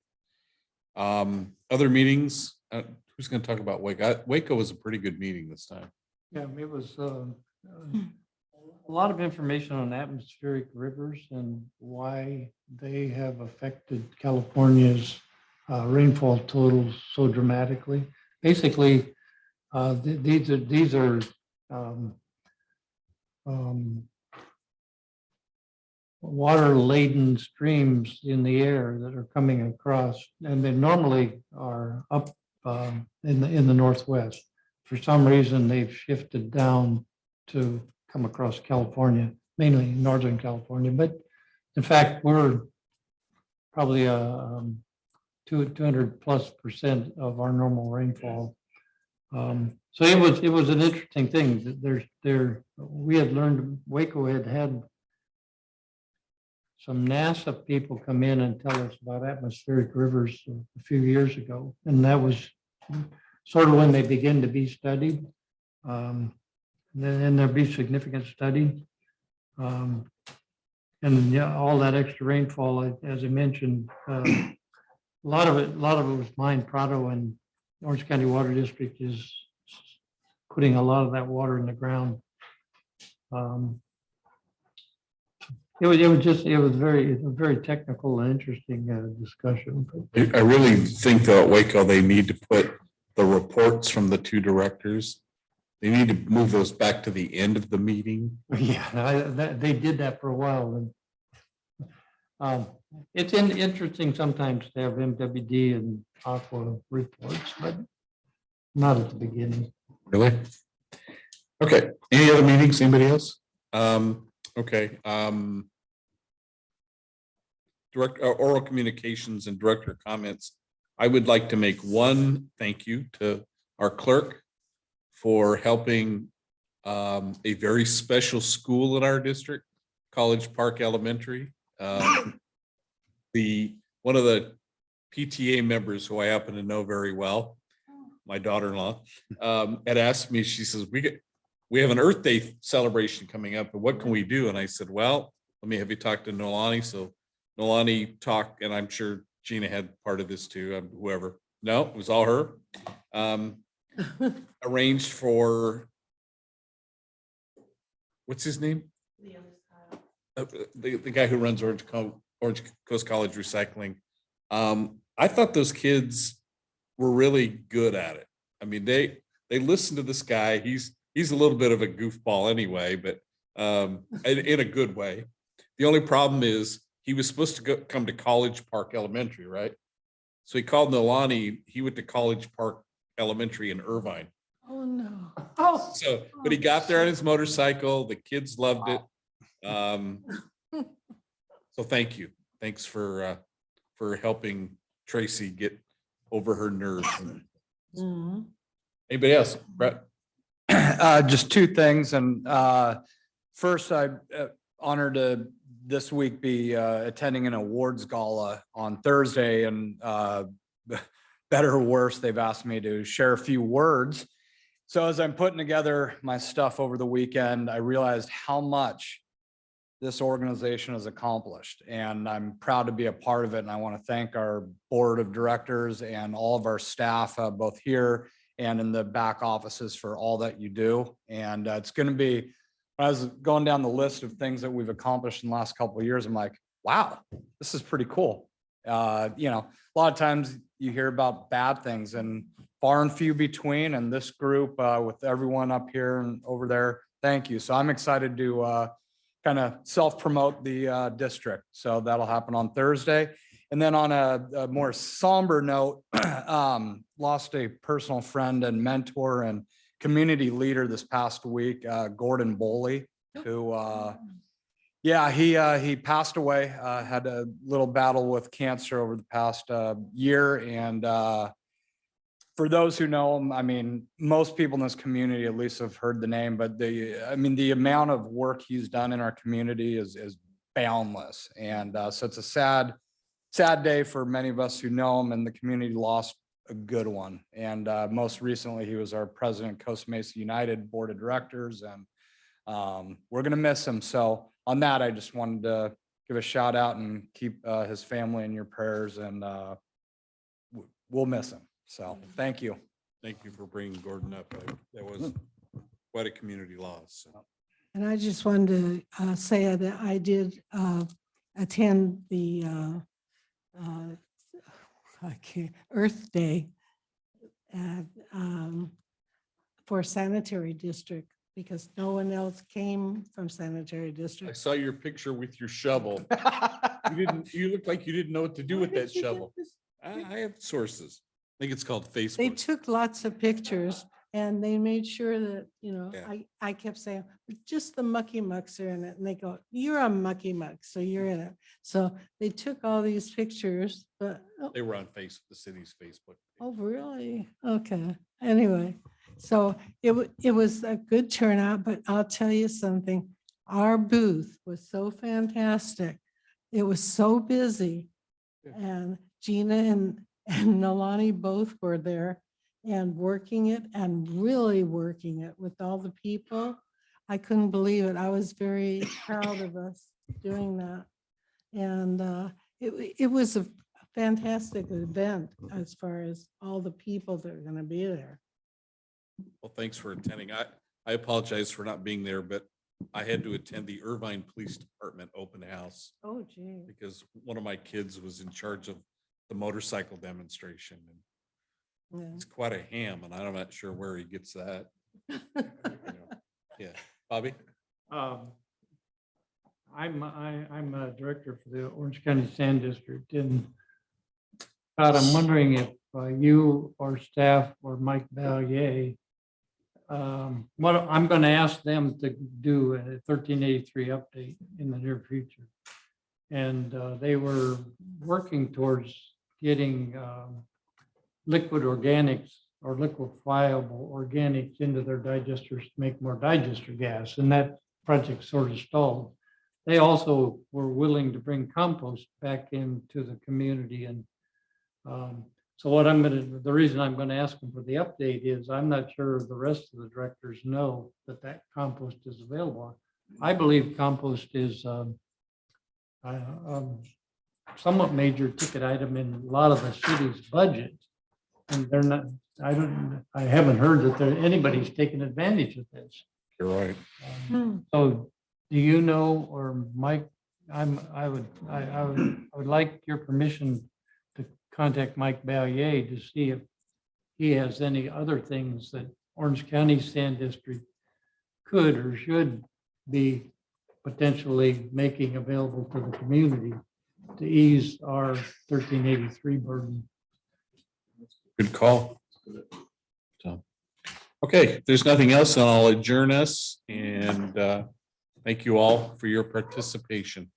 Other meetings, who's going to talk about Waco? Waco was a pretty good meeting this time. Yeah, it was a lot of information on atmospheric rivers and why they have affected California's rainfall totals so dramatically. Basically, these are water laden streams in the air that are coming across, and they normally are up in the northwest. For some reason, they've shifted down to come across California, mainly Northern California. But in fact, we're probably 200+% of our normal rainfall. So it was an interesting thing. We had learned, Waco had some NASA people come in and tell us about atmospheric rivers a few years ago, and that was sort of when they begin to be studied. Then there'll be significant study. And yeah, all that extra rainfall, as I mentioned, a lot of it was mined. Prado and Orange County Water District is putting a lot of that water in the ground. it was a very technical and interesting discussion. I really think though at Waco, they need to put the reports from the two directors. They need to move those back to the end of the meeting. Yeah, they did that for a while. And it's interesting sometimes to have MWD and Aqua reports, but not at the beginning. Really? Okay, any other meetings, anybody else? Okay. Oral communications and director comments. I would like to make one thank you to our clerk for helping a very special school in our district, College Park Elementary. One of the PTA members who I happen to know very well, my daughter-in-law, had asked me, she says, we have an Earth Day celebration coming up, and what can we do? And I said, well, let me have you talk to Nolani. So Nolani talked, and I'm sure Gina had part of this too, whoever. No, it was all her. Arranged for, what's his name? The guy who runs Orange Coast College Recycling. I thought those kids were really good at it. I mean, they listen to this guy. He's a little bit of a goofball anyway, but in a good way. The only problem is he was supposed to come to College Park Elementary, right? So he called Nolani. He went to College Park Elementary in Irvine. Oh, no. So, but he got there on his motorcycle. The kids loved it. So thank you. Thanks for helping Tracy get over her nerves. Mhm. Anybody else? Brett? Just two things. And first, I'm honored to this week be attending an awards gala on Thursday. And better or worse, they've asked me to share a few words. So as I'm putting together my stuff over the weekend, I realized how much this organization has accomplished, and I'm proud to be a part of it. And I want to thank our board of directors and all of our staff, both here and in the back offices, for all that you do. And it's going to be, when I was going down the list of things that we've accomplished in the last couple of years, I'm like, wow, this is pretty cool. A lot of times you hear about bad things, and far and few between. And this group, with everyone up here and over there, thank you. So I'm excited to kind of self-promote the district. So that'll happen on Thursday. And then on a more somber note, lost a personal friend and mentor and community leader this past week, Gordon Boley, who, he passed away, had a little battle with cancer over the past year. And for those who know him, I mean, most people in this community at least have heard the name, but the amount of work he's done in our community is boundless. And so it's a sad day for many of us who know him, and the community lost a good one. And most recently, he was our president, Costa Mesa United Board of Directors, and we're going to miss him. So on that, I just wanted to give a shout out and keep his family in your prayers, and we'll miss him. So thank you. Thank you for bringing Gordon up. That was quite a community loss. So. And I just wanted to say that I did attend the Earth Day at, for sanitary district, because no one else came from sanitary I district. saw your picture with your shovel. You looked like you didn't know what to do with that shovel. I have sources. I think it's called They Facebook. took lots of pictures, and they made sure that, Yeah. I kept saying, just the mucky mucks are in it. And they go, you're a mucky muck, so you're in it. So they took all these pictures, but, They were on the city's Facebook. oh, really? Okay. Anyway, so it was a good turnout, but I'll tell you something. Our booth was so fantastic. It was so busy. Yeah. And Gina and Nolani both were there and working it, and really working it with all the people. I couldn't believe it. I was very proud of us doing that. And it was a fantastic event as far as all the people that are going to be there. Well, thanks for attending. I apologize for not being there, but I had to attend the Irvine Police Department open house Oh, gee. because one of my kids was in charge of the motorcycle demonstration. And Yeah. it's quite a ham, and I'm not sure where he gets that. You know. Yeah, Bobby? I'm a director for the Orange County Sand District, and Todd, I'm wondering if you or staff or Mike Valier, what I'm going to ask them to do a 1383 update in the near future. And they were working towards getting liquid organics or liquefiable organics into their digesters to make more digester gas, and that project sort of stalled. They also were willing to bring compost back into the community, and so what the reason I'm going to ask them for the update is I'm not sure the rest of the directors know that compost is available. I believe compost is somewhat major ticket item in a lot of the city's budget. And they're not, I haven't heard that anybody's taken advantage of this. You're right. So do you know, or Mike, I would like your permission to contact Mike Ballier to see if he has any other things that Orange County Sand District could or should be potentially making available to the community to ease our 1383 burden. Good call. So, okay, if there's nothing else, then I'll adjourn us and thank you all for your participation.